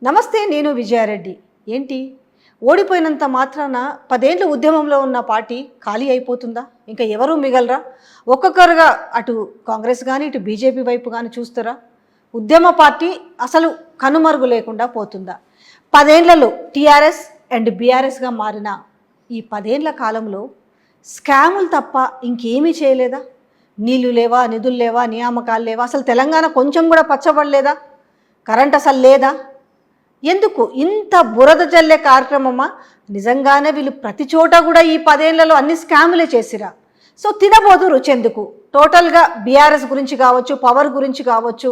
నమస్తే, నేను విజయారెడ్డి. ఏంటి ఓడిపోయినంత మాత్రాన 10 ఏళ్ల ఉద్యమంలో ఉన్న పార్టీ ఖాళీ అయిపోతుందా? ఇంకా ఎవరు మిగలరా? ఒక్కొక్కరుగా అటు కాంగ్రెస్ కానీ ఇటు బీజేపీ వైపు కానీ చూస్తారా? ఉద్యమ పార్టీ అసలు కనుమరుగు లేకుండా పోతుందా? 10 ఏళ్లలో టీఆర్ఎస్ అండ్ బీఆర్ఎస్గా మారిన ఈ 10 ఏళ్ల కాలంలో స్కాములు తప్ప ఇంకేమీ చేయలేదా? నీళ్లు లేవా, నిధులు లేవా, నియామకాలు లేవా, అసలు తెలంగాణ కొంచెం కూడా పచ్చబడలేదా? కరెంట్ అసలు లేదా? ఎందుకు ఇంత బురద జల్లే కార్యక్రమమా? నిజంగానే వీళ్ళు ప్రతి చోట కూడా ఈ 10 ఏళ్లలో అన్ని స్కాములే చేసిరా? సో తినబోదు రుచెందుకు? టోటల్గా బీఆర్ఎస్ గురించి కావచ్చు, పవర్ గురించి కావచ్చు,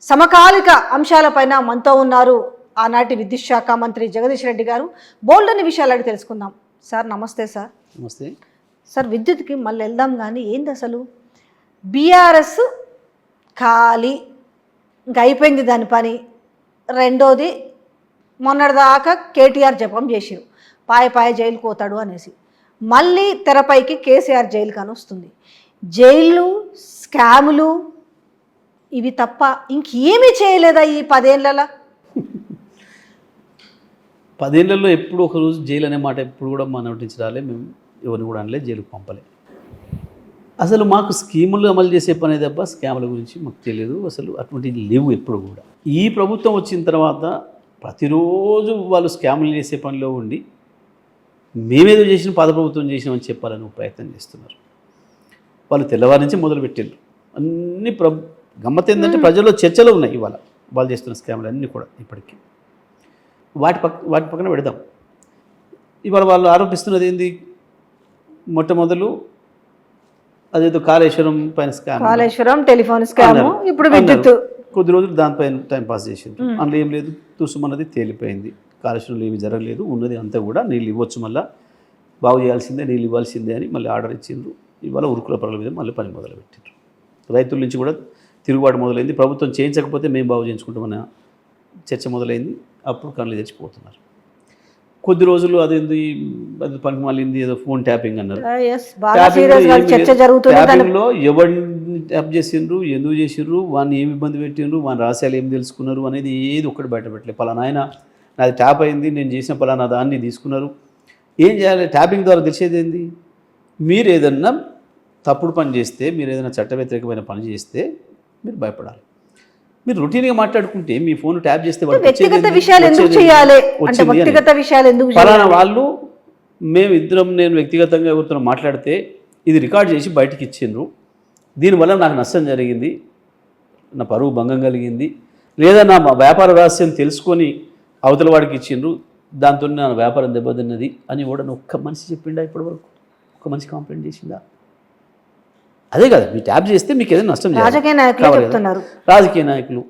సమకాలిక అంశాలపైన మనతో ఉన్నారు ఆనాటి విద్యుత్ శాఖ మంత్రి జగదీష్ రెడ్డి గారు. బోల్డని విషయాలు అడిగి తెలుసుకుందాం. సార్ నమస్తే. సార్ నమస్తే. సార్ విద్యుత్కి మళ్ళీ వెళ్దాం. కానీ ఏంది అసలు బీఆర్ఎస్ ఖాళీ, ఇంకా అయిపోయింది దాని పని. రెండోది, మొన్నటిదాకా కేటీఆర్ జపం చేసిరు, పాయ జైలుకు పోతాడు అనేసి. మళ్ళీ తెరపైకి కేసీఆర్ జైలు కానీ వస్తుంది. జైలు, స్కాములు ఇవి తప్ప ఇంకేమీ చేయలేదా ఈ 10 ఏళ్లలో? 10 ఏళ్లలో ఎప్పుడు ఒక రోజు జైలు అనే మాట ఎప్పుడు కూడా మా నోటించి రాలే. మేము ఎవరిని కూడా అనలే, జైలుకు పంపలే. అసలు మాకు స్కీములు అమలు చేసే పని తప్ప స్కాముల గురించి మాకు తెలియదు. అసలు అటువంటివి లేవు ఎప్పుడు కూడా. ఈ ప్రభుత్వం వచ్చిన తర్వాత ప్రతిరోజు వాళ్ళు స్కాములు చేసే పనిలో ఉండి మేమేదో చేసిన పాత ప్రభుత్వం చేసినామని చెప్పాలని ప్రయత్నం చేస్తున్నారు. వాళ్ళు తెల్లవారి నుంచి మొదలుపెట్టారు అన్ని. గమ్మత్ ఏంటంటే ప్రజల్లో చర్చలు ఉన్నాయి ఇవాళ వాళ్ళు చేస్తున్న స్కాములు అన్నీ కూడా. ఇప్పటికీ వాటి పక్కన పెడదాం. ఇవాళ వాళ్ళు ఆరోపిస్తున్నది ఏంది? మొట్టమొదలు అదేదో కాళేశ్వరం పైన స్కామ్, కాళేశ్వరం టెలిఫోన్ స్కామ్, ఇప్పుడు విద్యుత్. కొద్ది రోజులు దానిపైన టైం పాస్ చేసింది. అందులో ఏం లేదు, తుసుమన్నది తేలిపోయింది. కాళేశ్వరంలో ఏమి జరగలేదు, ఉన్నది అంతా కూడా నీళ్ళు ఇవ్వచ్చు, మళ్ళీ బాగు చేయాల్సిందే, నీళ్ళు ఇవ్వాల్సిందే అని మళ్ళీ ఆర్డర్ ఇచ్చిండ్రు. ఇవాళ ఉరుకుల పనుల మీద మళ్ళీ పని మొదలుపెట్టిండ్రు. రైతుల నుంచి కూడా తిరుగుబాటు మొదలైంది. ప్రభుత్వం చేయించకపోతే మేము బాగు చేయించుకుంటామన్న చర్చ మొదలైంది. అప్పుడు కళ్ళు తెచ్చిపోతున్నారు. కొద్ది రోజులు అదేంది, అది పనికి మళ్ళీ ఏదో ఫోన్ ట్యాపింగ్ అన్నారు. ట్యాపింగ్లో ఎవరిని ట్యాప్ చేసిండ్రు, ఎందుకు చేసిండ్రు, వాడిని ఏమి ఇబ్బంది పెట్టిండ్రు, వాని రహస్యాలు ఏమి తెలుసుకున్నారు అనేది ఏది ఒక్కటి బయట పెట్టలేదు. పలానా ఆయన నాది ట్యాప్ అయింది, నేను చేసిన పలానా దాన్ని తీసుకున్నారు. ఏం చేయాలి? ట్యాపింగ్ ద్వారా తెలిసేది ఏంది? మీరు ఏదన్నా తప్పుడు పని చేస్తే, మీరు ఏదైనా చట్ట వ్యతిరేకమైన పని చేస్తే మీరు భయపడాలి. మీరు రొటీన్గా మాట్లాడుకుంటే మీ ఫోన్ ట్యాప్ చేస్తే ఫలానా వాళ్ళు మేము ఇద్దరం, నేను వ్యక్తిగతంగా ఎవరితో మాట్లాడితే ఇది రికార్డ్ చేసి బయటకు ఇచ్చిండ్రు, దీనివల్ల నాకు నష్టం జరిగింది, నా పరువు భంగం కలిగింది, లేదా నా వ్యాపార రహస్యం తెలుసుకొని అవతల వాడికి ఇచ్చిండ్రు, దాంతో నా వ్యాపారం దెబ్బతిన్నది అని కూడా ఒక్క మనిషి చెప్పిండా? ఇప్పటివరకు ఒక్క మనిషి కంప్లైంట్ చేసిందా? అదే కదా, మీరు ట్యాప్ చేస్తే మీకు ఏదైనా నష్టం చేయాలి. రాజకీయ నాయకులు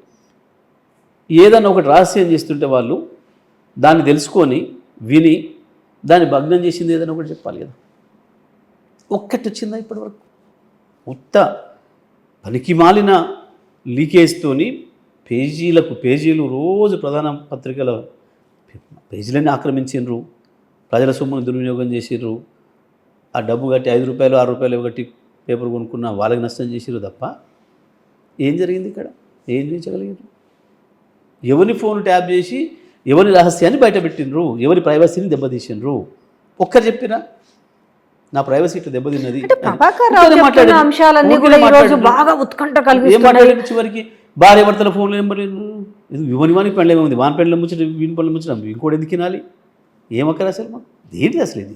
ఏదన్నా ఒకటి రహస్యం చేస్తుంటే వాళ్ళు దాన్ని తెలుసుకొని విని దాన్ని భగ్నం చేసింది ఏదైనా ఒకటి చెప్పాలి కదా. ఒక్కటి వచ్చిందా ఇప్పటివరకు? ఉత్త పనికి మాలిన లీకేజ్తోని పేజీలు రోజు ప్రధాన పత్రికల పేజీలన్నీ ఆక్రమించిండ్రు, ప్రజల సొమ్మును దుర్వినియోగం చేసిండ్రు. ఆ డబ్బు కట్టి 5 రూపాయలు 6 రూపాయలు కట్టి పేపర్ కొనుక్కున్న వాళ్ళకి నష్టం చేసిరు తప్ప ఏం జరిగింది ఇక్కడ? ఏం చేయించగలిగారు? ఎవరి ఫోన్ ట్యాప్ చేసి ఎవరి రహస్యాన్ని బయట పెట్టిండ్రు, ఎవరి ప్రైవసీని దెబ్బతీసిండ్రు? ఒక్కరు చెప్పినా నా ప్రైవసీ ఇట్లా దెబ్బతిన్నది చివరికి భార్య భర్తల ఫోన్ నెంబర్ ఇవని వానికి పెండ్ల ఉంది, వాని పెండ్ల ముచ్చట వీని పెండ్ల ముచ్చట ఇంకోటి ఎందుకు వినాలి? ఏమక్కర అసలు మాకు ఏంటి అసలు ఇది?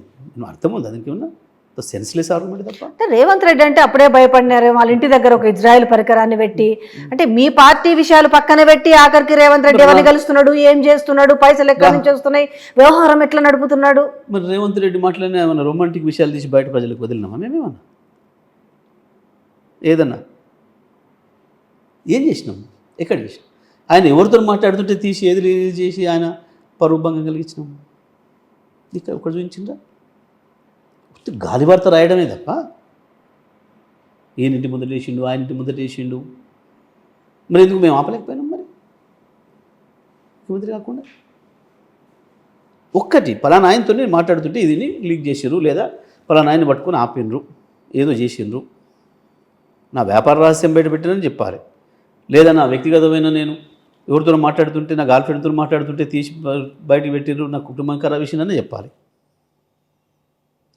అర్థం ఉంది దానికి ఏమన్నా? సెన్స్లెస్ ఆర్గ్యుమెంట్ తప్ప. రేవంత్ రెడ్డి అంటే అప్పుడే భయపడినారు. వాళ్ళ ఇంటి దగ్గర ఒక ఇజ్రాయెల్ పరికరాన్ని పెట్టి, అంటే మీ పార్టీ విషయాలు పక్కన పెట్టి ఆఖరికి రేవంత్ రెడ్డి ఎవరిని కలుస్తున్నాడు, ఏం చేస్తున్నాడు, పైసలు ఎక్కడి నుంచి వస్తున్నాయి, వ్యవహారం ఎట్లా నడుపుతున్నాడు? మరి రేవంత్ రెడ్డి మాటలనే ఏమన్నా రొమాంటిక్ విషయాలు తీసి బయట ప్రజలకు వదిలినామా? మేమేమన్నా ఏదన్నా ఏం చేసినాము? ఎక్కడ చేసినాం? ఆయన ఎవరితో మాట్లాడుతుంటే తీసి ఏది చేసి ఆయన పరువు భంగం కలిగించినాము? ఇక్కడ ఒకటి చూపించిందా? గాలి వార్త రాయడమే తప్ప ఈయనింటి ముందట వేసిండు, ఆయన ఇంటి ముందట వేసిండు. మరి ఎందుకు మేము ఆపలేకపోయినాం? మరి ముఖ్యమంత్రి కాకుండా ఒక్కటి పలానా ఆయనతో మాట్లాడుతుంటే ఇదిని లీక్ చేసిర్రు, లేదా పలానా ఆయన్ని పట్టుకొని ఆపిండ్రు, ఏదో చేసిండ్రు, నా వ్యాపార రహస్యం బయట పెట్టినని చెప్పాలి, లేదా నా వ్యక్తిగతమైన నేను ఎవరితో మాట్లాడుతుంటే నా గర్ల్ ఫ్రెండ్తో మాట్లాడుతుంటే తీసి బయటకు పెట్టిర్రు, నా కుటుంబంకర విషయాన్ని చెప్పాలి.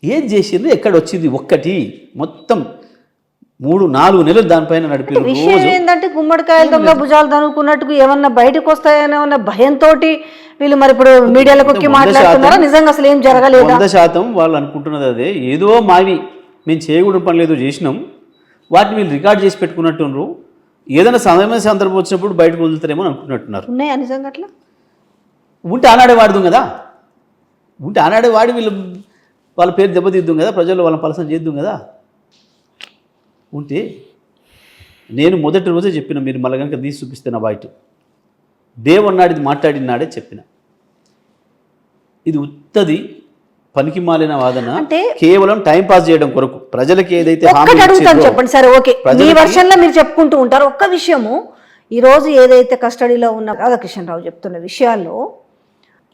ఏం చేసిండ్రు, ఎక్కడ వచ్చింది ఒక్కటి, మొత్తం 3-4 నెలలు దానిపైన నడిపి విషయం ఏంటంటే గుమ్మడికాయల దొంగ భుజాలు తనుకున్నట్టు ఏమన్నా బయటకు వస్తాయనే ఉన్న భయంతో వీళ్ళు మరి ఇప్పుడు మీడియాలోకి వచ్చి మాట్లాడుతున్నారా? నిజంగా అసలు ఏం జరగలేదు. 100% వాళ్ళు అనుకుంటున్నది అదే. ఏదో మావి మేము చేయకూడదు పనులు ఏదో చేసినాం, వాటిని వీళ్ళు రికార్డ్ చేసి పెట్టుకున్నట్టున్నారు. ఏదైనా సమయమైన సందర్భం వచ్చినప్పుడు బయటకు వదులుతారేమో అనుకుంటున్నట్టున్నారు. ఉన్నాయా నిజంగా అట్లా? ఉంటే ఆనాడే వాడుదాం కదా, ఉంటే ఆనాడే వాడి వీళ్ళు వాళ్ళ పేరు దెబ్బతీద్దాం కదా, ప్రజలు వాళ్ళని పలసం చేద్దాం కదా. ఉంటే నేను మొదటి రోజే చెప్పిన, మీరు మళ్ళీ కనుక తీసి చూపిస్తే నా బయట డే 1 నాడు మాట్లాడిన నాడే చెప్పిన, ఇది ఉత్తది పనికి మాలిన వాదన, అంటే కేవలం టైం పాస్ చేయడం కొరకు ప్రజలకి ఏదైతే అడుగుతాను చెప్పండి. సరే ఓకే, మీ వర్షన్లో మీరు చెప్పుకుంటూ ఉంటారు. ఒక్క విషయము, ఈరోజు ఏదైతే కస్టడీలో ఉన్న రాధాకృష్ణరావు చెప్తున్న విషయాల్లో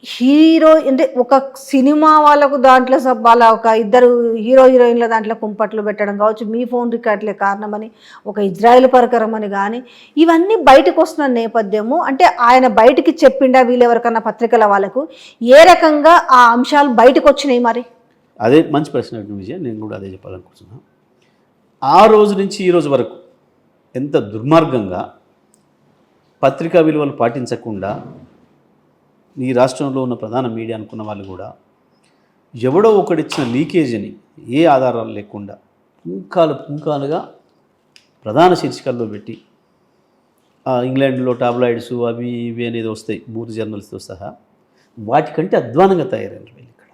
హీరో అంటే ఒక సినిమా వాళ్ళకు దాంట్లో వాళ్ళ ఒక ఇద్దరు హీరోయిన్ల దాంట్లో కుంపట్లు పెట్టడం కావచ్చు, మీ ఫోన్ రికార్డులే కారణమని, ఒక ఇజ్రాయెల్ పరికరం అని కానీ ఇవన్నీ బయటకు వస్తున్న నేపథ్యము, అంటే ఆయన బయటికి చెప్పిండా వీళ్ళెవరికన్నా పత్రికల వాళ్ళకు ఏ రకంగా ఆ అంశాలు బయటకు వచ్చినాయి? మరి అదే మంచి ప్రశ్న విజయ్, నేను కూడా అదే చెప్పాలనుకుంటున్నాను. ఆ రోజు నుంచి ఈ రోజు వరకు ఎంత దుర్మార్గంగా పత్రికా విలువలు పాటించకుండా ఈ రాష్ట్రంలో ఉన్న ప్రధాన మీడియా అనుకున్న వాళ్ళు కూడా ఎవడో ఒకడిచ్చిన లీకేజీని ఏ ఆధారాలు లేకుండా పుంకాలుగా ప్రధాన శీర్షికల్లో పెట్టి, ఇంగ్లాండ్లో టాబ్లాయిడ్స్ అవి ఇవి అనేది వస్తాయి బూత్ జర్నల్స్తో సహా, వాటికంటే అధ్వానంగా తయారైన వీళ్ళు ఇక్కడ.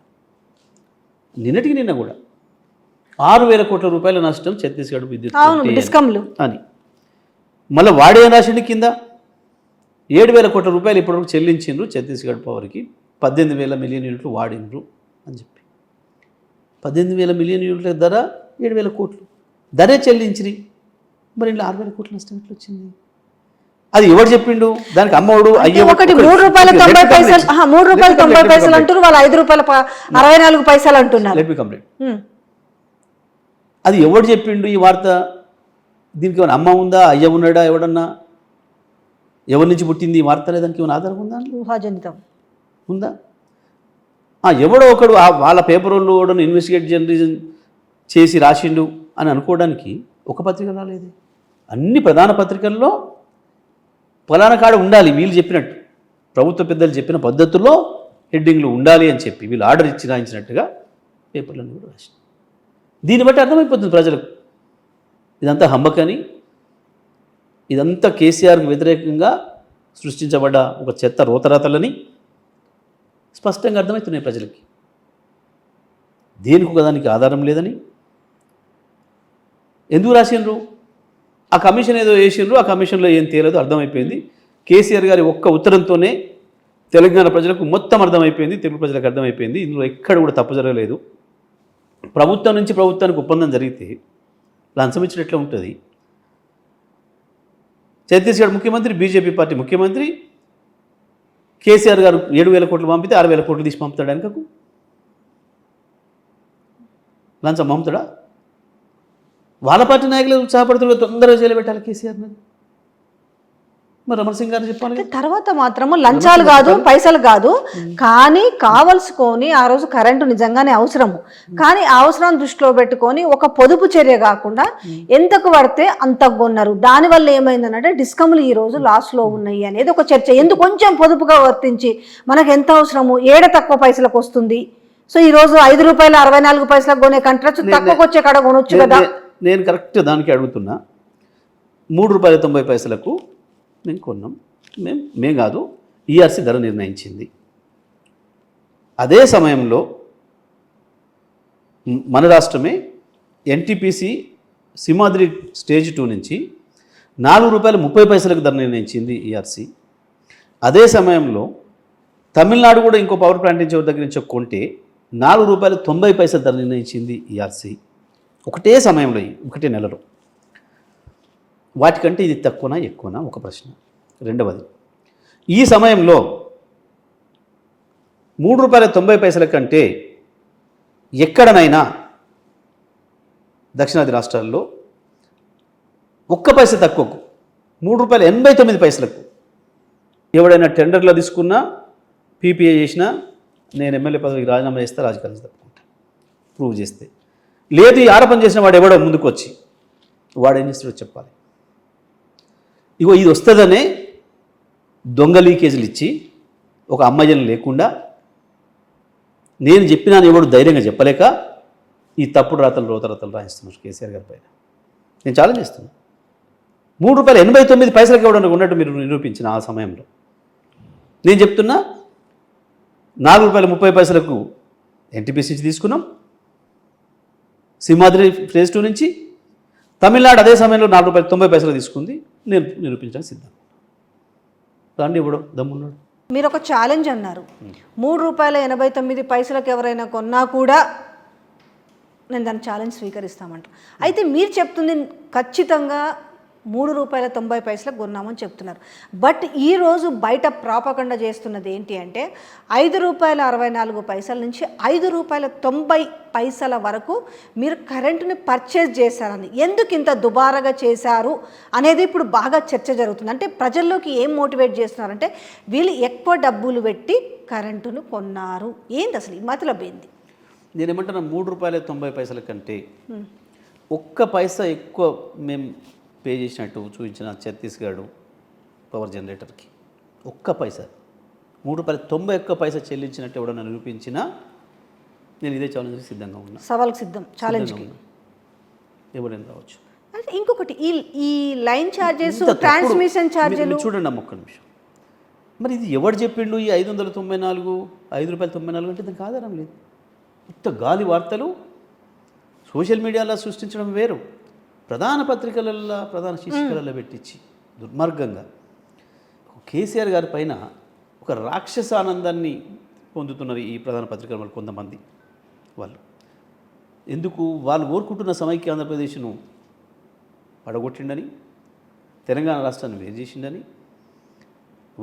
నిన్నటికి నిన్న కూడా 6,000 కోట్ల రూపాయల నష్టం ఛత్తీస్గఢ్ విద్యుత్ అని, మళ్ళీ వాడే రాసిండి కింద 7,000 కోట్ల రూపాయలు ఇప్పటివరకు చెల్లించిండ్రు ఛత్తీస్గఢ్ పవర్కి, 18,000 మిలియన్ యూనిట్లు వాడిండ్రు అని చెప్పి. 18,000 మిలియన్ యూనిట్ల ధర 7,000 కోట్లు ధరే చెల్లించిరి. మరి ఇంట్లో 6,000 కోట్ల నష్టం ఎట్లా వచ్చింది? అది ఎవరు చెప్పిండు? దానికి అమ్మఒడు అయ్యే ఒకటి ₹3.90 ₹3.90 అంటారు, వాళ్ళు ₹5.64 అంటున్నారు. Let me complete. అది ఎవరు చెప్పిండు ఈ వార్త? దీనికి ఏమైనా అమ్మ ఉందా, అయ్య ఉన్నాడా, ఎవడన్నా ఎవరి నుంచి పుట్టింది ఈ వార్త? లేదానికి ఏమైనా ఆధారం ఉందా? ఊహాజనితం ఉందా? ఎవడో ఒకడు వాళ్ళ పేపర్ వాళ్ళు కూడా ఇన్వెస్టిగేట్ జర్నలిజం చేసి రాసిండు అని అనుకోవడానికి ఒక పత్రిక రాలేదు. అన్ని ప్రధాన పత్రికల్లో ఫలానా కాడ ఉండాలి, వీళ్ళు చెప్పినట్టు ప్రభుత్వ పెద్దలు చెప్పిన పద్ధతుల్లో హెడ్డింగ్లు ఉండాలి అని చెప్పి వీళ్ళు ఆర్డర్ ఇచ్చి రాయించినట్టుగా పేపర్లను కూడా రాసింది. దీన్ని బట్టి అర్థమైపోతుంది ప్రజలకు ఇదంతా హంబకని, ఇదంతా కేసీఆర్కి వ్యతిరేకంగా సృష్టించబడ్డ ఒక చెత్త రోతరాతలని స్పష్టంగా అర్థమవుతున్నాయి ప్రజలకి. దేనికి ఒకదానికి ఆధారం లేదని. ఎందుకు రాసిండ్రు? ఆ కమిషన్ ఏదో వేసిండ్రు, ఆ కమిషన్లో ఏం తేలేదో అర్థమైపోయింది. కేసీఆర్ గారి ఒక్క ఉత్తరంతోనే తెలంగాణ ప్రజలకు మొత్తం అర్థమైపోయింది, తెలుగు ప్రజలకు అర్థమైపోయింది. ఇందులో ఎక్కడ కూడా తప్పు జరగలేదు. ప్రభుత్వం నుంచి ప్రభుత్వానికి ఒప్పందం జరిగితే లంచం ఇచ్చిన ఎట్లా ఉంటుంది? ఛత్తీస్గఢ్ ముఖ్యమంత్రి, బీజేపీ పార్టీ ముఖ్యమంత్రి, కేసీఆర్ గారు 7,000 కోట్లు పంపితే 6,000 కోట్లు తీసి పంపుతాడు వెనకకు. లంచం పంపుతాడా? వాళ్ళ పార్టీ నాయకులు ఉత్సాహపడుతున్న తొందరగా జైలు పెట్టాలి కేసీఆర్ని. మరి రమణ సింగ్ గారు చెప్పాలి. తర్వాత మాత్రము లంచాలు కాదు, పైసలు కాదు, కానీ కావలసుకొని ఆ రోజు కరెంటు నిజంగానే అవసరము, కానీ ఆ అవసరం దృష్టిలో పెట్టుకొని ఒక పొదుపు చర్య కాకుండా ఎంతకు పడితే అంతకు కొన్నారు. దానివల్ల ఏమైందనంటే డిస్కమ్లు ఈ రోజు లాస్లో ఉన్నాయి అనేది ఒక చర్చ. ఎందుకు కొంచెం పొదుపుగా వర్తించి మనకు ఎంత అవసరము, ఏడ తక్కువ పైసలకు వస్తుంది. సో ఈ రోజు ₹5.64 కొనే కంట్రాక్ట్ తక్కువకు వచ్చే కాడ కొనొచ్చు కదా. నేను కరెక్ట్ దానికి అడుగుతున్నా. ₹3.90 మేము కొన్నాం. మేము కాదు, ఈఆర్సీ ధర నిర్ణయించింది. అదే సమయంలో మన రాష్ట్రమే ఎన్టీపీసీ సింహాద్రి స్టేజ్ 2 నుంచి ₹4.30 ధర నిర్ణయించింది ఈఆర్సీ. అదే సమయంలో తమిళనాడు కూడా ఇంకో పవర్ ప్లాంట్ నుంచి దగ్గర నుంచి కొంటే ₹4.90 ధర నిర్ణయించింది ఈఆర్సీ. ఒకటే సమయంలో, ఒకటే నెలలో. వాటికంటే ఇది తక్కువనా ఎక్కువనా ఒక ప్రశ్న. రెండవది, ఈ సమయంలో ₹3.90 కంటే ఎక్కడనైనా దక్షిణాది రాష్ట్రాల్లో ఒక్క పైసా తక్కువకు ₹3.89 ఎవడైనా టెండర్లో తీసుకున్నా పీపీఏ చేసినా నేను ఎమ్మెల్యే పదవికి రాజీనామా చేస్తే రాజకీయాలు తప్పుకుంటా ప్రూవ్ చేస్తే. లేదు ఈ ఆరోపణ చేసిన వాడు ఎవడో ముందుకు వచ్చి వాడు ఏం చేస్తాడో చెప్పాలి. ఇగో ఇది వస్తుందనే దొంగ లీకేజీలు ఇచ్చి ఒక అమ్మాయిని లేకుండా నేను చెప్పినా ఎవడు ధైర్యంగా చెప్పలేక ఈ తప్పుడు రాతలు రోతరాతలు రాయిస్తున్నారు కేసీఆర్ గారి పైన. నేను ఛాలెంజ్ చేస్తున్నాను. ₹3.89 ఎవడన్నా ఉన్నట్టు మీరు నిరూపించిన ఆ సమయంలో. నేను చెప్తున్నా ₹4.30 ఎన్టీపీసీ నుంచి తీసుకున్నాం, సింహాద్రి ఫేజ్ 2 నుంచి. తమిళనాడు అదే సమయంలో ₹4.90 తీసుకుంది. నేను నిరూపించడానికి సిద్ధం. దాన్ని ఇవ్వడం దమ్మున్నాడు. మీరు ఒక ఛాలెంజ్ అన్నారు, ₹3.89 ఎవరైనా కొన్నా కూడా నేను దాన్ని ఛాలెంజ్ స్వీకరిస్తామంటారు. అయితే మీరు చెప్తుంది ఖచ్చితంగా ₹3.90 కొన్నామని చెప్తున్నారు. బట్ ఈరోజు బయట ప్రాపకండ చేస్తున్నది ఏంటి అంటే ₹5.64 నుంచి ₹5.90 వరకు మీరు కరెంటుని పర్చేజ్ చేశారని. ఎందుకు ఇంత దుబారాగా చేశారు అనేది ఇప్పుడు బాగా చర్చ జరుగుతుంది. అంటే ప్రజల్లోకి ఏం మోటివేట్ చేస్తున్నారంటే వీళ్ళు ఎక్కువ డబ్బులు పెట్టి కరెంటును కొన్నారు. ఏంది అసలు ఈ మతలబ్ ఏంది? నేనేమంటున్నా ₹3.90 కంటే ఒక్క పైసా ఎక్కువ మేము పే చేసినట్టు చూపించిన ఛత్తీస్గఢ్ పవర్ జనరేటర్కి ఒక్క పైసా ₹3.91 చెల్లించినట్టు ఎవడన్నా నిరూపించినా నేను ఇదే ఛాలెంజ్కి సిద్ధంగా ఉన్నా. సవాల్కి సిద్ధం, ఛాలెంజ్కి ఎవరైనా రావచ్చు. అంటే ఇంకొకటి ఈ లైన్ ఛార్జెస్, ట్రాన్స్మిషన్ ఛార్జీలు చూడండి అమ్మ ఒక్క నిమిషం. మరి ఇది ఎవడు చెప్పిండు ఈ ₹5.94 అంటే దానికి ఆధారం లేదు. ఇంత గాలి వార్తలు సోషల్ మీడియాలో సృష్టించడం వేరు, ప్రధాన పత్రికలలో ప్రధాన శీర్షికలలో పెట్టించి దుర్మార్గంగా కేసీఆర్ గారి పైన ఒక రాక్షస ఆనందాన్ని పొందుతున్నారు ఈ ప్రధాన పత్రికల వాళ్ళు కొంతమంది. వాళ్ళు ఎందుకు వాళ్ళు కోరుకుంటున్న సమైక్య ఆంధ్రప్రదేశ్ను పడగొట్టిండని, తెలంగాణ రాష్ట్రాన్ని వేరు చేసిండని,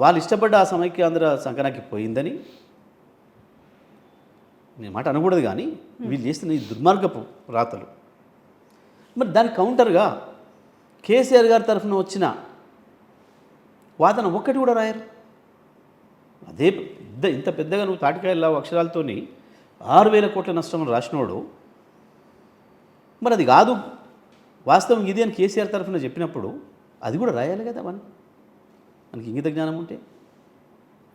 వాళ్ళు ఇష్టపడ్డ ఆ సమైక్య ఆంధ్ర సంకనాకి పోయిందని నేను మాట అనకూడదు. కానీ వీళ్ళు చేస్తున్న ఈ దుర్మార్గపు రాతలు. మరి దానికి కౌంటర్గా కేసీఆర్ గారి తరఫున వచ్చిన వాదన ఒక్కటి కూడా రాయరు. అదే ఇంత పెద్దగా నువ్వు తాటికాయల అక్షరాలతోని 6,000 కోట్ల నష్టం రాసినోడు మరి అది కాదు వాస్తవం ఇది అని కేసీఆర్ తరఫున చెప్పినప్పుడు అది కూడా రాయాలి కదా. మనకి ఇంగిత జ్ఞానం ఉంటే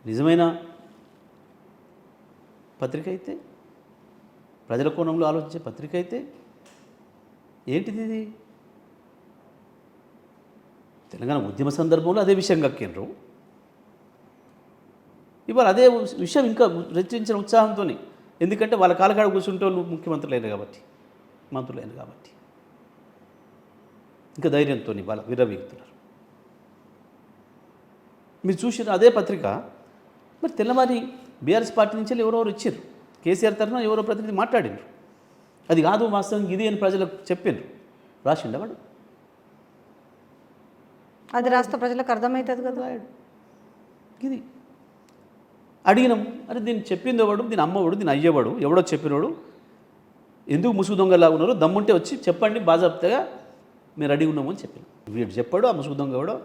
నిజమైన పత్రిక అయితే, ప్రజల కోణంలో ఆలోచించే పత్రిక అయితే ఏంటిది ఇది? తెలంగాణ ఉద్యమ సందర్భంలో అదే విషయం కక్కిండ్రు. ఇవాళ అదే విషయం ఇంకా రెచ్చించిన ఉత్సాహంతో, ఎందుకంటే వాళ్ళ కాలకాడ కూర్చుంటే వాళ్ళు ముఖ్యమంత్రులు అయినారు కాబట్టి, మంత్రులు అయినారు కాబట్టి ఇంకా ధైర్యంతో వాళ్ళ విర్రవీగుతున్నారు. మీరు చూసిన అదే పత్రిక మరి తెల్లవారి బీఆర్ఎస్ పార్టీ నుంచి ఎవరెవరు ఇచ్చారు, కేసీఆర్ తరఫున ఎవరో ప్రతినిధి మాట్లాడినారు. అది కాదు వాస్తవం ఇది అని ప్రజలకు చెప్పారు. రాసిండ వాడు అది రాష్ట్ర ప్రజలకు అర్థమవుతుంది కదా. రాయడు. ఇది అడిగినాం, అరే దీన్ని చెప్పింది ఎవడు, దీని అమ్మవాడు, దీని అయ్యేవాడు, ఎవడో చెప్పినవాడు, ఎందుకు ముసుగు దొంగలాగా ఉన్నారు, దమ్ముంటే వచ్చి చెప్పండి బాజాప్తగా మీరు అడిగి ఉన్నాము అని చెప్పాను. వీడు చెప్పాడు, ఆ ముసుగు దొంగ ఎవడో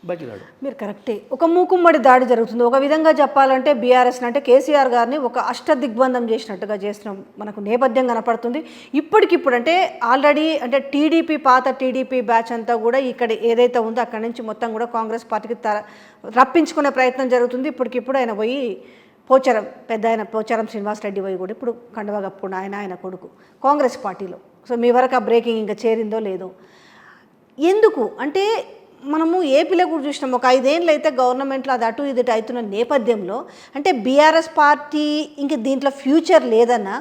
బయటికి రాడు. మీరు కరెక్టే. ఒక మూకుమ్మడి దాడి జరుగుతుంది. ఒక విధంగా చెప్పాలంటే బీఆర్ఎస్ అంటే కేసీఆర్ గారిని ఒక అష్టదిగ్బంధం చేసినట్టుగా చేసిన మనకు నేపథ్యం కనపడుతుంది. ఇప్పటికిప్పుడు అంటే ఆల్రెడీ అంటే టీడీపీ పాత టీడీపీ బ్యాచ్ అంతా కూడా ఇక్కడ ఏదైతే ఉందో అక్కడి నుంచి మొత్తం కూడా కాంగ్రెస్ పార్టీకి రప్పించుకునే ప్రయత్నం జరుగుతుంది. ఇప్పటికిప్పుడు ఆయన పోయి పెద్ద ఆయన పోచారం శ్రీనివాసరెడ్డి పోయి కూడా ఇప్పుడు కండువా కప్పుకున్న ఆయన కొడుకు కాంగ్రెస్ పార్టీలో. సో మీ వరకు ఆ బ్రేకింగ్ ఇంకా చేరిందో లేదో. ఎందుకు అంటే మనము ఏపీలో కూడా చూసినాం, ఒక 5 ఏళ్ళు అయితే గవర్నమెంట్లో అది అటు ఇది అవుతున్న నేపథ్యంలో అంటే బీఆర్ఎస్ పార్టీ ఇంక దీంట్లో ఫ్యూచర్ లేదన్నా,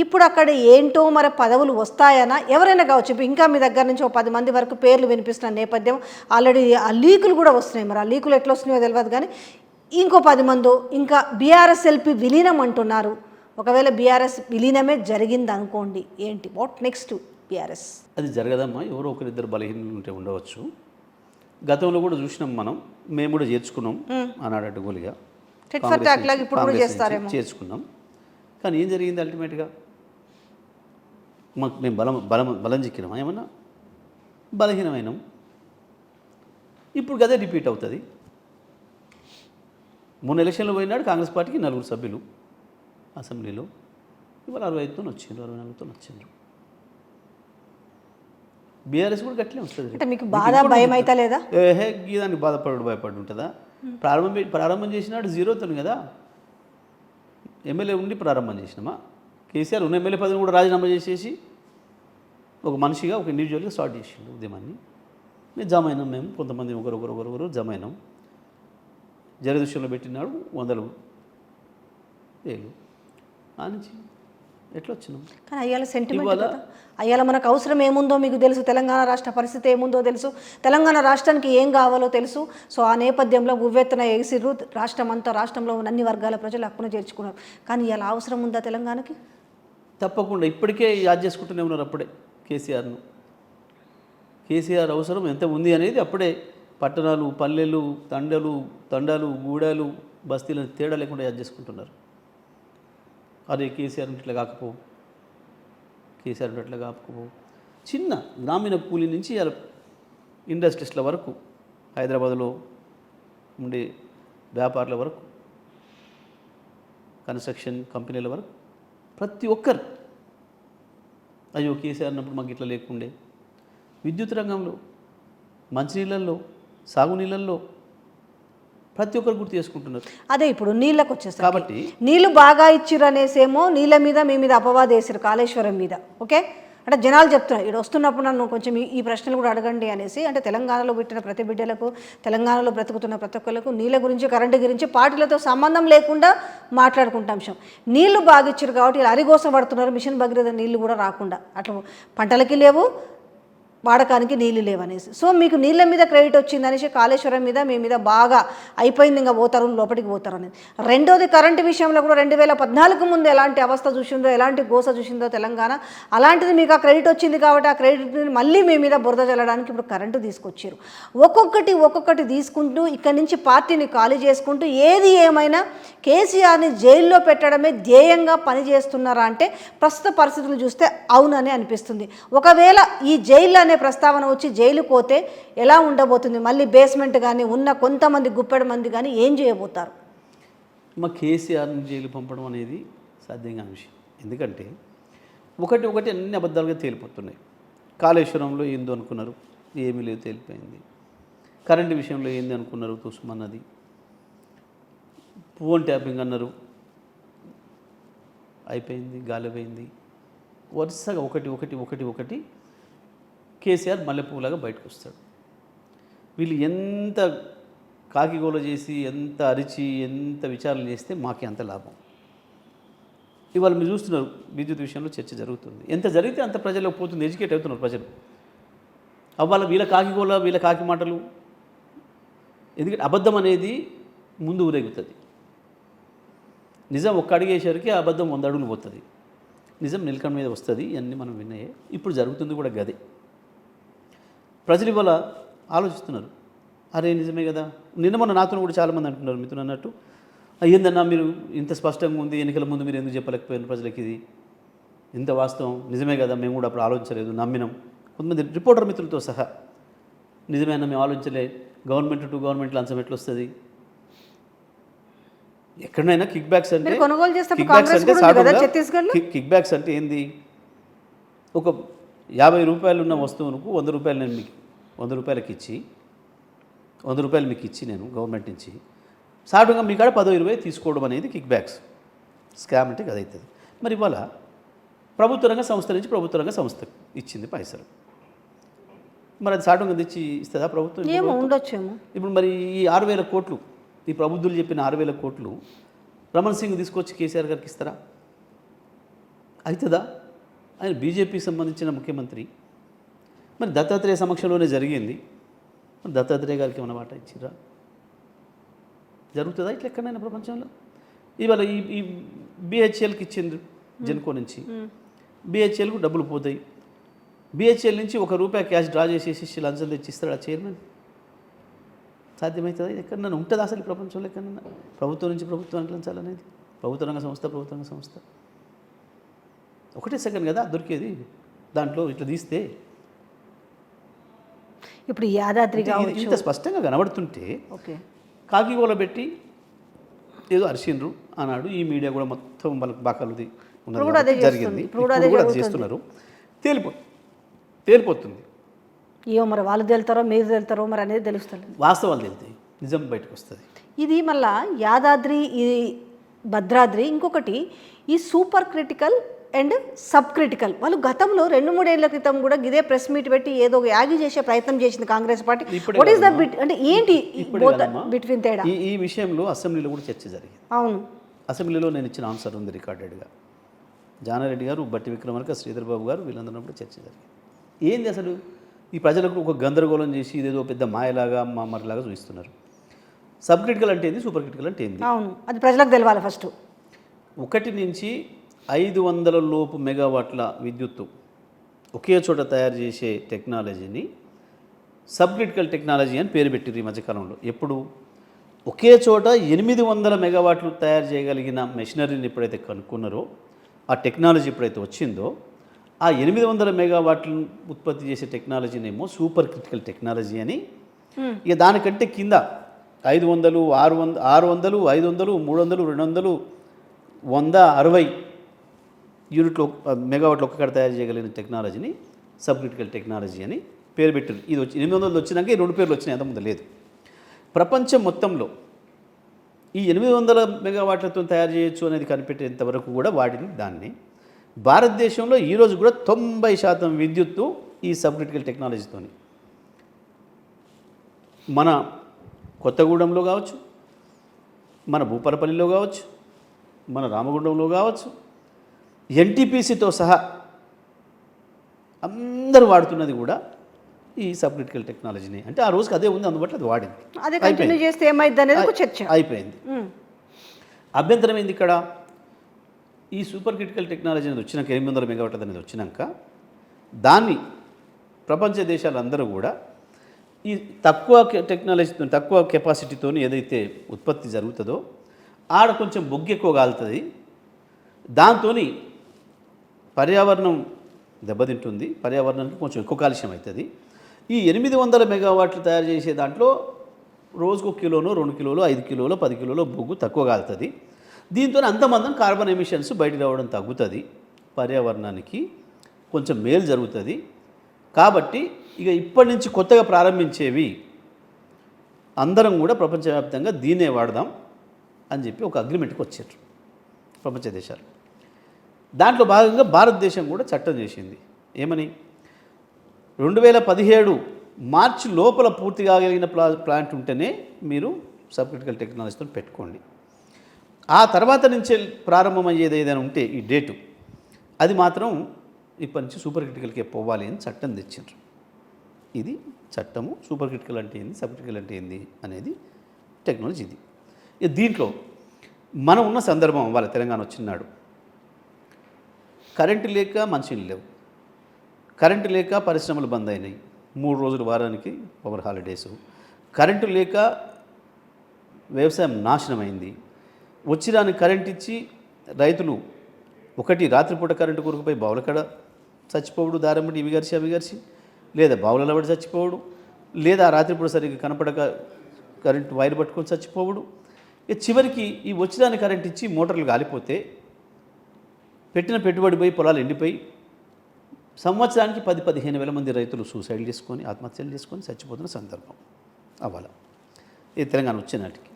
ఇప్పుడు అక్కడ ఏంటో మరి పదవులు వస్తాయన్నా ఎవరైనా కావచ్చు. ఇప్పుడు ఇంకా మీ దగ్గర నుంచి ఒక 10 మంది వరకు పేర్లు వినిపిస్తున్న నేపథ్యం, ఆల్రెడీ ఆ లీకులు కూడా వస్తున్నాయి. మరి ఆ లీకులు ఎట్లా వస్తున్నాయో తెలియదు కానీ ఇంకో 10 మందో ఇంకా బీఆర్ఎస్ ఎల్పీ విలీనం అంటున్నారు. ఒకవేళ బీఆర్ఎస్ విలీనమే జరిగింది అనుకోండి, ఏంటి వాట్ నెక్స్ట్ బీఆర్ఎస్? అది జరగదమ్మా. ఎవరో ఒకరిద్దరు బలహీనలు ఉంటే ఉండవచ్చు. గతంలో కూడా చూసినాం మనం, మేము కూడా చేర్చుకున్నాం ఆనాడు అడ్డగోలుగా చేర్చుకున్నాం. కానీ ఏం జరిగింది అల్టిమేట్గా మాకు మేము బలం చిక్కినాం, ఏమన్నా బలహీనమైనాం. ఇప్పుడు అదే రిపీట్ అవుతుంది. మొన్న ఎలక్షన్లో పోయినాడు కాంగ్రెస్ పార్టీకి 4 సభ్యులు అసెంబ్లీలో, ఇవాళ 65తో వచ్చిండ్రు, 64తో వచ్చిండ్రు. బీఆర్ఎస్ కూడా గట్లే వస్తుంది. అంటే మీకు బాధ భయం అయితే లేదా? ఏహే గీదానికి భయపడి ఉంటుందా? ప్రారంభం చేసినాడు 0తో కదా, ఎమ్మెల్యే ఉండి ప్రారంభం చేసినామా? కేసీఆర్ ఉన్న ఎమ్మెల్యే పదవిని కూడా రాజీనామా చేసేసి ఒక మనిషిగా ఒక ఇండివిజువల్గా స్టార్ట్ చేసిండు ఉద్యమాన్ని. మేము జమ అయినాం, మేము కొంతమంది ఒకరు జమ అయినాం. జలదృశ్యంలో పెట్టినాడు 100,000 ఆ నుంచి ఎట్లా వచ్చినాం. కానీ అయ్యాల సెంటిమెంట్ కదా, అయ్యాల మనకు అవసరం ఏముందో మీకు తెలుసు, తెలంగాణ రాష్ట్ర పరిస్థితి ఏముందో తెలుసు, తెలంగాణ రాష్ట్రానికి ఏం కావాలో తెలుసు. సో ఆ నేపథ్యంలో ఉవ్వెత్తున ఎగిసిర్రు, రాష్ట్రంలో ఉన్న అన్ని వర్గాల ప్రజలు హక్కును చేర్చుకున్నారు. కానీ ఇలా అవసరం ఉందా తెలంగాణకి? తప్పకుండా ఇప్పటికే యాద్ చేసుకుంటూనే ఉన్నారు. అప్పుడే కేసీఆర్ అవసరం ఎంత ఉంది అనేది అప్పుడే పట్టణాలు, పల్లెలు, తండాలు, గూడాలు, బస్తీలను తేడా లేకుండా యాద్ చేసుకుంటున్నారు. అదే కేసీఆర్ ఇట్లా కాకపో, చిన్న గ్రామీణ కూలీ నుంచి ఇండస్ట్రీస్ల వరకు, హైదరాబాద్లో ఉండే వ్యాపారుల వరకు, కన్స్ట్రక్షన్ కంపెనీల వరకు ప్రతి ఒక్కరు అయ్యో కేసీఆర్ అన్నప్పుడు మాకు ఇట్లా లేకుండే. విద్యుత్ రంగంలో, మంచినీళ్ళల్లో, సాగునీళ్ళల్లో ప్రతి ఒక్కరు గుర్తు చేసుకుంటున్నారు. అదే ఇప్పుడు నీళ్ళకి వచ్చేస్తారు కాబట్టి నీళ్ళు బాగా ఇచ్చిర్రు అనేసేమో నీళ్ళ మీద మీ మీద అపవాదు వేసారు కాళేశ్వరం మీద. ఓకే, అంటే జనాలు చెప్తున్నారు ఇక్కడ వస్తున్నప్పుడు నన్ను కొంచెం ఈ ప్రశ్నలు కూడా అడగండి అనేసి. అంటే తెలంగాణలో పుట్టిన ప్రతి బిడ్డలకు, తెలంగాణలో బ్రతుకుతున్న ప్రతి ఒక్కరికి నీళ్ళ గురించి, కరెంటు గురించి పార్టీలతో సంబంధం లేకుండా మాట్లాడుకుంటాం అంశం. నీళ్లు బాగా ఇచ్చారు కాబట్టి ఇలా అరిగోస పడుతున్నారు, మిషన్ భగీరథ నీళ్లు కూడా రాకుండా, అట్లా పంటలకి లేవు, వాడకానికి నీళ్ళు లేవనేసి. సో మీకు నీళ్ళ మీద క్రెడిట్ వచ్చింది అనేసి, కాళేశ్వరం మీద మీ మీద బాగా అయిపోయింది, ఇంకా పోతారు, లోపలికి పోతారు అనేది. రెండోది కరెంటు విషయంలో కూడా 2014 ముందు ఎలాంటి అవస్థ చూసిందో, ఎలాంటి గోస చూసిందో తెలంగాణ, అలాంటిది మీకు ఆ క్రెడిట్ వచ్చింది కాబట్టి ఆ క్రెడిట్ని మళ్ళీ మీ మీద బురద చల్లడానికి ఇప్పుడు కరెంటు తీసుకొచ్చారు. ఒక్కొక్కటి తీసుకుంటూ ఇక్కడి నుంచి పార్టీని ఖాళీ చేసుకుంటూ ఏది ఏమైనా కేసీఆర్ని జైల్లో పెట్టడమే ధ్యేయంగా పనిచేస్తున్నారా అంటే ప్రస్తుత పరిస్థితులు చూస్తే అవునని అనిపిస్తుంది. ఒకవేళ ఈ జైల్లో అనే ప్రస్తావన వచ్చి జైలుకు పోతే ఎలా ఉండబోతుంది? మళ్ళీ బేస్మెంట్ కానీ ఉన్న కొంతమంది గుప్పెడు మంది కానీ ఏం చేయబోతారు? మా కేసీఆర్ని జైలు పంపడం అనేది సాధ్యం కాని విషయం. ఎందుకంటే ఒకటి అన్ని అబద్ధాలుగా తేలిపోతున్నాయి. కాళేశ్వరంలో ఏందో అనుకున్నారు, ఏమీ లేదు, తేలిపోయింది. కరెంటు విషయంలో ఏంది అనుకున్నారు, తుస్మన్నది. ఫోన్ ట్యాపింగ్ అన్నారు, అయిపోయింది, గాలిపోయింది. వరుసగా ఒకటి కేసీఆర్ మల్లెపూలాగా బయటకు వస్తాడు. వీళ్ళు ఎంత కాకిగోల చేసి, ఎంత అరిచి, ఎంత విచారణ చేస్తే మాకే అంత లాభం. ఇవాళ మీరు చూస్తున్నారు విద్యుత్ విషయంలో చర్చ జరుగుతుంది. ఎంత జరిగితే అంత ప్రజలకు పోతుంది, ఎడ్యుకేట్ అవుతున్నారు ప్రజలు. అవ్వాలి వీళ్ళ కాకిగోల, వీళ్ళ కాకి మాటలు. ఎందుకంటే అబద్ధం అనేది ముందు ఊరేగుతుంది. నిజం ఒక్క అడిగేసరికి ఆ అబద్ధం 100 అడుగులు పోతుంది. నిజం నిలకడ మీద వస్తుంది. ఇవన్నీ మనం విన్నాయే. ఇప్పుడు జరుగుతుంది కూడా గదే. ప్రజలు ఇవాళ ఆలోచిస్తున్నారు, అరే నిజమే కదా. నిన్న మొన్న నాతో కూడా చాలామంది అంటున్నారు, మిత్రులు అన్నట్టు, ఏందన్నా మీరు ఇంత స్పష్టంగా ఉంది, ఎన్నికల ముందు మీరు ఎందుకు చెప్పలేకపోయారు ప్రజలకి, ఇది ఇంత వాస్తవం, నిజమే కదా, మేము కూడా అప్పుడు ఆలోచించలేదు, నమ్మినాం. కొంతమంది రిపోర్టర్ మిత్రులతో సహా నిజమేనా, మేము ఆలోచించలే, గవర్నమెంట్ టు గవర్నమెంట్ లంచం ఎట్లా వస్తుంది, ఎక్కడైనా కిక్ బ్యాక్స్ అంటే కిక్ బ్యాక్స్ అంటే ఏంది? ఒక 50 రూపాయలు ఉన్న వస్తువులకు 100 రూపాయలు నేను మీకు 100 రూపాయలకి ఇచ్చి 100 రూపాయలు మీకు ఇచ్చి నేను గవర్నమెంట్ నుంచి సాటుగా మీ కాడ 10-20 తీసుకోవడం అనేది కిక్ బ్యాక్స్. స్కామ్ అంటే అది అవుతుంది. మరి ఇవాళ ప్రభుత్వ రంగ సంస్థ నుంచి ప్రభుత్వ రంగ సంస్థ ఇచ్చింది పైసలు, మరి అది సాటుగా తెచ్చి ఇస్తుందా ప్రభుత్వం? ఉండొచ్చేమో. ఇప్పుడు మరి ఈ 6,000 కోట్లు, ఈ ప్రబుద్ధులు చెప్పిన 6,000 కోట్లు రమణ్ సింగ్ తీసుకొచ్చి కేసీఆర్ గారికి ఇస్తారా? అవుతుందా? ఆయన బీజేపీకి సంబంధించిన ముఖ్యమంత్రి. మరి దత్తాత్రేయ సమక్షంలోనే జరిగింది. మరి దత్తాత్రేయ గారికి ఏమైనా వాటా ఇచ్చిరా? జరుగుతుందా ఇట్లా ఎక్కడైనా ప్రపంచంలో? ఇవాళ ఈ బిహెచ్ఎల్కి ఇచ్చింది జెన్కో నుంచి, బిహెచ్ఎల్కు డబ్బులు పోతాయి. బిహెచ్ఎల్ నుంచి ₹1 క్యాష్ డ్రా చేసేసి లంచం తెచ్చి ఇస్తాడు ఆ చైర్మన్. సాధ్యమవుతుందా? ఎక్కడన్నా ఉంటుందా అసలు ఈ ప్రపంచంలో? ఎక్కడన్నా ప్రభుత్వం నుంచి ప్రభుత్వానికి లంచాలనేది? ప్రభుత్వ రంగ సంస్థ ఒకటే సెకండ్ కదా దొరికేది. దాంట్లో ఇట్లా తీస్తే ఇప్పుడు యాదాద్రి ఇంత స్పష్టంగా కనబడుతుంటే కాకిగోల పెట్టి ఏదో అరిసిండ్రు అన్నాడు. ఈ మీడియా కూడా మొత్తం వాళ్ళకి బాకలుది ఇప్పుడు కూడా అదే జరిగింది. ఇప్పుడు కూడా అదే ఇప్పుడు కూడా అది జరుగుతుంది. చేస్తున్నారు. తేలిపోతుంది. ఏమో మరి వాళ్ళు తెలుతారో మీరు తెలుతారో మరి అనేది తెలుస్తుంది. వాస్తవాలు తెలుతాయి, నిజం బయటకు వస్తుంది. ఇది మళ్ళా యాదాద్రి, ఈ భద్రాద్రి, ఇంకొకటి ఈ super critical and sub critical. వాళ్ళు గతంలో 2-3 ఏళ్ల క్రితం కూడా ఇదే ప్రెస్ మీట్ పెట్టి ఏదో యాగి చేసే ప్రయత్నం చేసింది Congress party. What is the bit అంటే ఏంటి బిట్వీన్ తేడా? ఈ విషయంలో అసెంబ్లీలో కూడా చర్చ జరిగింది. అవును, అసెంబ్లీలో నేను ఇచ్చిన ఆన్సర్ ఉంది రికార్డెడ్గా. జానారెడ్డి గారు, బట్టి విక్రమార్క, శ్రీధర్ బాబు గారు వీళ్ళందరూ కూడా చర్చ జరిగింది. ఏంది అసలు ఈ ప్రజలకు ఒక గందరగోళం చేసి ఇదేదో పెద్ద మాయలాగా మరిలాగా చూపిస్తున్నారు. సబ్ క్రిటికల్ అంటే ఏంది, సూపర్ క్రిటికల్ అంటే ఏంది? అవును, అది ప్రజలకు తెలవాలి. ఫస్ట్ 1 నుంచి 500 లోపు మెగావాట్ల విద్యుత్తు ఒకే చోట తయారు చేసే టెక్నాలజీని సబ్ క్రిటికల్ టెక్నాలజీ అని పేరు పెట్టిరు ఈ మధ్యకాలంలో. ఎప్పుడు ఒకే చోట 800 మెగావాట్లు తయారు చేయగలిగిన మెషినరీని ఎప్పుడైతే కనుక్కున్నారో, ఆ టెక్నాలజీ ఎప్పుడైతే వచ్చిందో, ఆ 800 మెగావాట్లను ఉత్పత్తి చేసే టెక్నాలజీనేమో సూపర్ క్రిటికల్ టెక్నాలజీ అని, ఇక దానికంటే కింద 500, 600, 500, 300, 200, 160 యూనిట్లు మెగావాట్లు ఒక్కక్కడ తయారు చేయగలిగిన టెక్నాలజీని సబ్ క్రిటికల్ టెక్నాలజీ అని పేరు పెట్టారు. ఇది వచ్చి 800 వచ్చినాక ఈ 2 పేర్లు వచ్చినాయి, అంతకుముందు లేదు. ప్రపంచం మొత్తంలో ఈ 800 మెగావాట్లతో తయారు చేయొచ్చు అనేది కనిపెట్టేంత వరకు కూడా వాడిని దాన్ని. భారతదేశంలో ఈరోజు కూడా 90% విద్యుత్తు ఈ సబ్ క్రిటికల్ టెక్నాలజీతోని. మన కొత్తగూడెంలో కావచ్చు, మన భూపాలపల్లిలో కావచ్చు, మన రామగుండంలో కావచ్చు, ఎన్టీపీసీతో సహా అందరూ వాడుతున్నది కూడా ఈ సబ్ క్రిటికల్ టెక్నాలజీని. అంటే ఆ రోజుకి అదే ఉంది అందుబాటులో, అది వాడింది. అదే కంటిన్యూ చేస్తే ఏమైంది అనేది ఒక చర్చ అయిపోయింది. అభ్యంతరం ఏంది ఇక్కడ? ఈ సూపర్ క్రిటికల్ టెక్నాలజీ అనేది వచ్చినాక, 800 మెగావాట్ అనేది వచ్చినాక, దాన్ని ప్రపంచ దేశాలందరూ కూడా ఈ తక్కువ టెక్నాలజీతో, తక్కువ కెపాసిటీతో ఏదైతే ఉత్పత్తి జరుగుతుందో ఆడ కొంచెం బొగ్గు ఎక్కువ కాలుతుంది, దాంతో పర్యావరణం దెబ్బతింటుంది, పర్యావరణానికి కొంచెం ఎక్కువ కాలుష్యం అవుతుంది. ఈ 800 మెగావాట్లు తయారు చేసే దాంట్లో రోజుకు 1 కిలోనో 2 కిలోలు 5 కిలోలు 10 కిలోలు బొగ్గు తక్కువ కాలుతుంది. దీంతో అంతమందం కార్బన్ ఎమిషన్స్ బయటకు రావడం తగ్గుతుంది, పర్యావరణానికి కొంచెం మేలు జరుగుతుంది. కాబట్టి ఇక ఇప్పటి నుంచి కొత్తగా ప్రారంభించేవి అందరం కూడా ప్రపంచవ్యాప్తంగా దీన్నే వాడదాం అని చెప్పి ఒక అగ్రిమెంట్కి వచ్చారు ప్రపంచ దేశాలు. దాంట్లో భాగంగా భారతదేశం కూడా చట్టం చేసింది. ఏమని? 2017 మార్చి లోపల పూర్తి కాగలిగిన ప్లాంట్ ఉంటేనే మీరు సబ్ క్రిటికల్ టెక్నాలజీతో పెట్టుకోండి. ఆ తర్వాత నుంచే ప్రారంభమయ్యేది ఏదైనా ఉంటే ఈ డేటు, అది మాత్రం ఇప్పటి నుంచి సూపర్ క్రిటికల్కే పోవాలి అని చట్టం తెచ్చారు. ఇది చట్టము. సూపర్ క్రిటికల్ అంటే ఏంది, సబ్ క్రిటికల్ అంటే ఏంది అనేది టెక్నాలజీ ఇది. దీంట్లో మనం ఉన్న సందర్భం, వాళ్ళ తెలంగాణ వచ్చినాడు కరెంటు లేక మంచినీళ్ళు లేవు, కరెంటు లేక పరిశ్రమలు బంద్ అయినాయి, 3 రోజులు వారానికి పవర్ హాలిడేసు, కరెంటు లేక వ్యవసాయం నాశనమైంది. వచ్చిరాని కరెంట్ ఇచ్చి రైతులు ఒకటి రాత్రిపూట కరెంటు కొరకుపోయి బావుల కాడ చచ్చిపోవడు, దారం బట్టి ఇవి గరిచి, లేదా బావులలో పడి చచ్చిపోవడు, లేదా రాత్రిపూట సరిగ్గా కనపడక కరెంటు వైర్ పట్టుకొని చచ్చిపోవడు. ఇక చివరికి ఈ వచ్చిరాని కరెంట్ ఇచ్చి మోటార్లు కాలిపోతే పెట్టిన పెట్టుబడి పోయి పొలాలు ఎండిపోయి సంవత్సరానికి 10-15 వేల మంది రైతులు సూసైడ్ చేసుకొని, ఆత్మహత్యలు చేసుకొని చచ్చిపోతున్న సందర్భం అవ్వాలి. ఇది తెలంగాణ వచ్చే నాటికి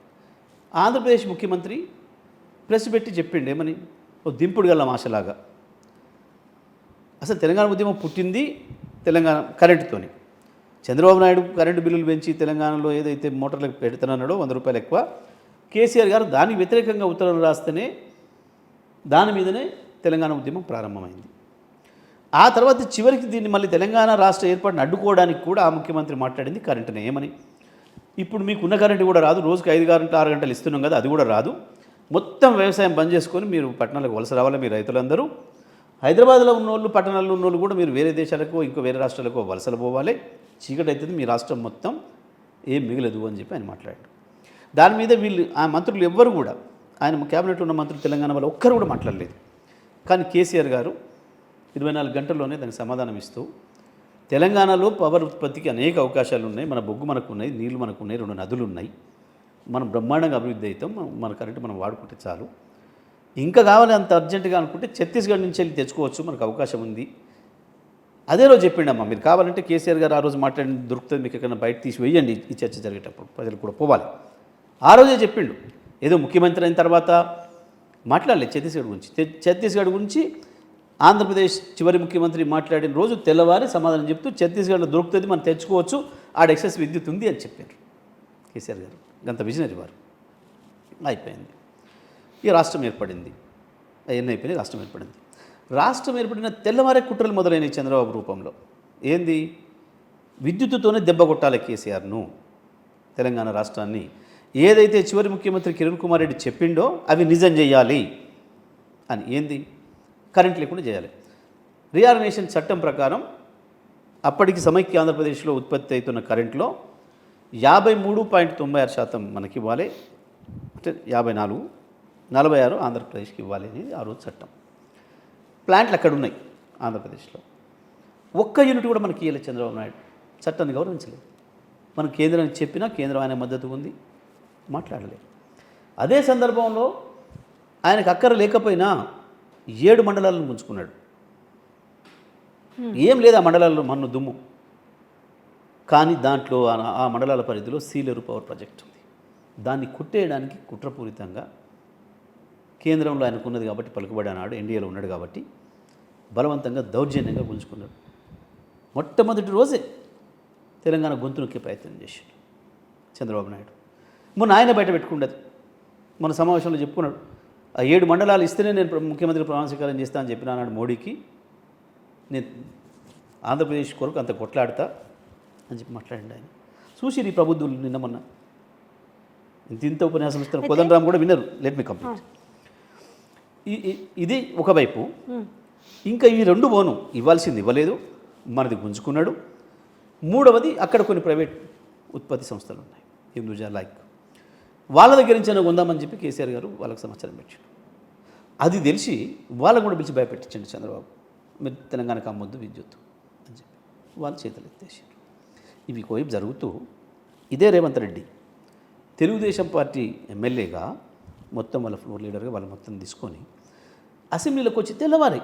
ఆంధ్రప్రదేశ్ ముఖ్యమంత్రి ప్రెస్ పెట్టి చెప్పిండు ఏమని, ఓ దింపుడు గల్ల మాషలాగా. అసలు తెలంగాణ ఉద్యమం పుట్టింది తెలంగాణ కరెంటుతోని. చంద్రబాబు నాయుడు కరెంటు బిల్లులు పెంచి తెలంగాణలో ఏదైతే మోటార్లకు పెడుతున్నాడో 100 రూపాయలు ఎక్కువ, కేసీఆర్ గారు దానికి వ్యతిరేకంగా ఉత్తర్వులు రాస్తేనే దాని మీదనే తెలంగాణ ఉద్యమం ప్రారంభమైంది. ఆ తర్వాత చివరికి దీన్ని మళ్ళీ తెలంగాణ రాష్ట్ర ఏర్పాటును అడ్డుకోవడానికి కూడా ఆ ముఖ్యమంత్రి మాట్లాడింది కరెంటునే. ఏమని? ఇప్పుడు మీకున్న కరెంటు కూడా రాదు, రోజుకి 5 గంటలు 6 గంటలు ఇస్తున్నాం కదా, అది కూడా రాదు, మొత్తం వ్యవసాయం బంద్ చేసుకొని మీరు పట్టణాలకు వలస రావాలి, మీ రైతులందరూ హైదరాబాద్లో ఉన్నోళ్ళు, పట్టణాల్లో ఉన్నోళ్ళు కూడా మీరు వేరే దేశాలకు, ఇంకో వేరే రాష్ట్రాలకు వలసలు పోవాలి, చీకటి అవుతుంది, మీ రాష్ట్రం మొత్తం ఏం మిగలదు అని చెప్పి ఆయన మాట్లాడారు. దాని మీద వీళ్ళు ఆ మంత్రులు ఎవ్వరు కూడా, ఆయన క్యాబినెట్లో ఉన్న మంత్రులు తెలంగాణ వాళ్ళు ఒక్కరు కూడా మాట్లాడలేదు. కానీ కేసీఆర్ గారు 24 గంటల్లోనే దానికి సమాధానం ఇస్తూ, తెలంగాణలో పవర్ ఉత్పత్తికి అనేక అవకాశాలు ఉన్నాయి, మన బొగ్గు మనకు ఉన్నాయి, నీళ్లు మనకు ఉన్నాయి, 2 నదులు ఉన్నాయి, మనం బ్రహ్మాండంగా అభివృద్ధి అవుతాం, మన కరెంటు మనం వాడుకుంటే చాలు, ఇంకా కావాలి అంత అర్జెంటుగా అనుకుంటే ఛత్తీస్గఢ్ నుంచి వెళ్ళి తెచ్చుకోవచ్చు, మనకు అవకాశం ఉంది. అదే రోజు చెప్పిండమ్మా, మీరు కావాలంటే కేసీఆర్ గారు ఆ రోజు మాట్లాడి దొరుకుతుంది మీకు ఎక్కడైనా బయట తీసి వేయండి, ఈ చర్చ జరిగేటప్పుడు ప్రజలు కూడా పోవాలి. ఆ రోజే చెప్పిండు. ఏదో ముఖ్యమంత్రి అయిన తర్వాత మాట్లాడలేదు ఛత్తీస్గఢ్ గురించి. ఛత్తీస్గఢ్ గురించి ఆంధ్రప్రదేశ్ చివరి ముఖ్యమంత్రి మాట్లాడిన రోజు తెల్లవారి సమాధానం చెప్తూ ఛత్తీస్గఢ్లో దొరుకుతుంది, మనం తెచ్చుకోవచ్చు, ఆడ ఎక్సెస్ విద్యుత్ ఉంది అని చెప్పారు కేసీఆర్ గారు. గంత విజనరీ వారు. అయిపోయింది. ఈ రాష్ట్రం ఏర్పడింది. అవన్నీ అయిపోయినాయి, రాష్ట్రం ఏర్పడింది. రాష్ట్రం ఏర్పడిన తెల్లవారే కుట్రలు మొదలైనవి చంద్రబాబు రూపంలో. ఏంది? విద్యుత్తుతోనే దెబ్బ కొట్టాలి కేసీఆర్ను, తెలంగాణ రాష్ట్రాన్ని. ఏదైతే చివరి ముఖ్యమంత్రి కిరణ్ కుమార్ రెడ్డి చెప్పిండో అవి నిజం చేయాలి అని. ఏంది? కరెంట్ లేకుండా చేయాలి. రీఆర్గనైజేషన్ చట్టం ప్రకారం అప్పటికి సమైక్య ఆంధ్రప్రదేశ్లో ఉత్పత్తి అవుతున్న కరెంట్లో 53.96% మనకి ఇవ్వాలి, అంటే 54, 46 ఆంధ్రప్రదేశ్కి ఇవ్వాలి అనేది ఆ రోజు చట్టం. ప్లాంట్లు అక్కడ ఉన్నాయి ఆంధ్రప్రదేశ్లో. ఒక్క యూనిట్ కూడా మనకి ఇవ్వలేదు చంద్రబాబు నాయుడు. చట్టాన్ని గౌరవించలేదు. మనం కేంద్రానికి చెప్పినా కేంద్రం ఆయన మద్దతు ఉంది, మాట్లాడలేదు. అదే సందర్భంలో ఆయనకు అక్కర లేకపోయినా 7 మండలాలను ముంచుకున్నాడు. ఏం లేదు ఆ మండలాల్లో మన్ను దుమ్ము. కానీ దాంట్లో ఆ మండలాల పరిధిలో సీలేరు పవర్ ప్రాజెక్ట్ ఉంది. దాన్ని కుట్టేయడానికి కుట్రపూరితంగా కేంద్రంలో ఆయనకున్నది కాబట్టి పలుకుబడి అన్నాడు, ఎన్డీఏలో ఉన్నాడు కాబట్టి బలవంతంగా దౌర్జన్యంగా గుంజుకున్నాడు. మొట్టమొదటి రోజే తెలంగాణ గొంతు నొక్కే ప్రయత్నం చేశాడు చంద్రబాబు నాయుడు. మొన్న ఆయన బయట పెట్టుకున్నది, మన సమావేశంలో చెప్పుకున్నాడు. ఆ 7 మండలాలు ఇస్తేనే నేను ముఖ్యమంత్రి ప్రమాణ స్వీకారం చేస్తానని చెప్పిన అన్నాడు మోడీకి. నేను ఆంధ్రప్రదేశ్ కొరకు అంత కొట్లాడతా అని చెప్పి మాట్లాడండి ఆయన. చూసి ఈ ప్రబుద్ధులు నిన్న మొన్న ఇంత ఉపన్యాసం ఇస్తున్న కోదండరామ్ కూడా విన్నారు. Let me complete. ఇది ఒకవైపు. ఇంకా ఈ 2 బోను ఇవ్వాల్సింది ఇవ్వలేదు, మనది గుంజుకున్నాడు. మూడవది అక్కడ కొన్ని ప్రైవేట్ ఉత్పత్తి సంస్థలు ఉన్నాయి, హిందూజా లైక్, వాళ్ళ దగ్గర నుంచి అయినా కొందామని చెప్పి కేసీఆర్ గారు వాళ్ళకి సమాచారం పెట్టాడు. అది తెలిసి వాళ్ళకు కూడా పిలిచి భయపెట్టించండి చంద్రబాబు, మీరు తెలంగాణకు అమ్మొద్దు విద్యుత్ అని చెప్పి వాళ్ళు చేతులు ఎత్తేసారు. ఇవి కోయిపు జరుగుతూ ఇదే రేవంత్ రెడ్డి తెలుగుదేశం పార్టీ ఎమ్మెల్యేగా మొత్తం వాళ్ళ ఫ్లోర్ లీడర్గా వాళ్ళు మొత్తం తీసుకొని అసెంబ్లీలోకి వచ్చి తెల్లవారి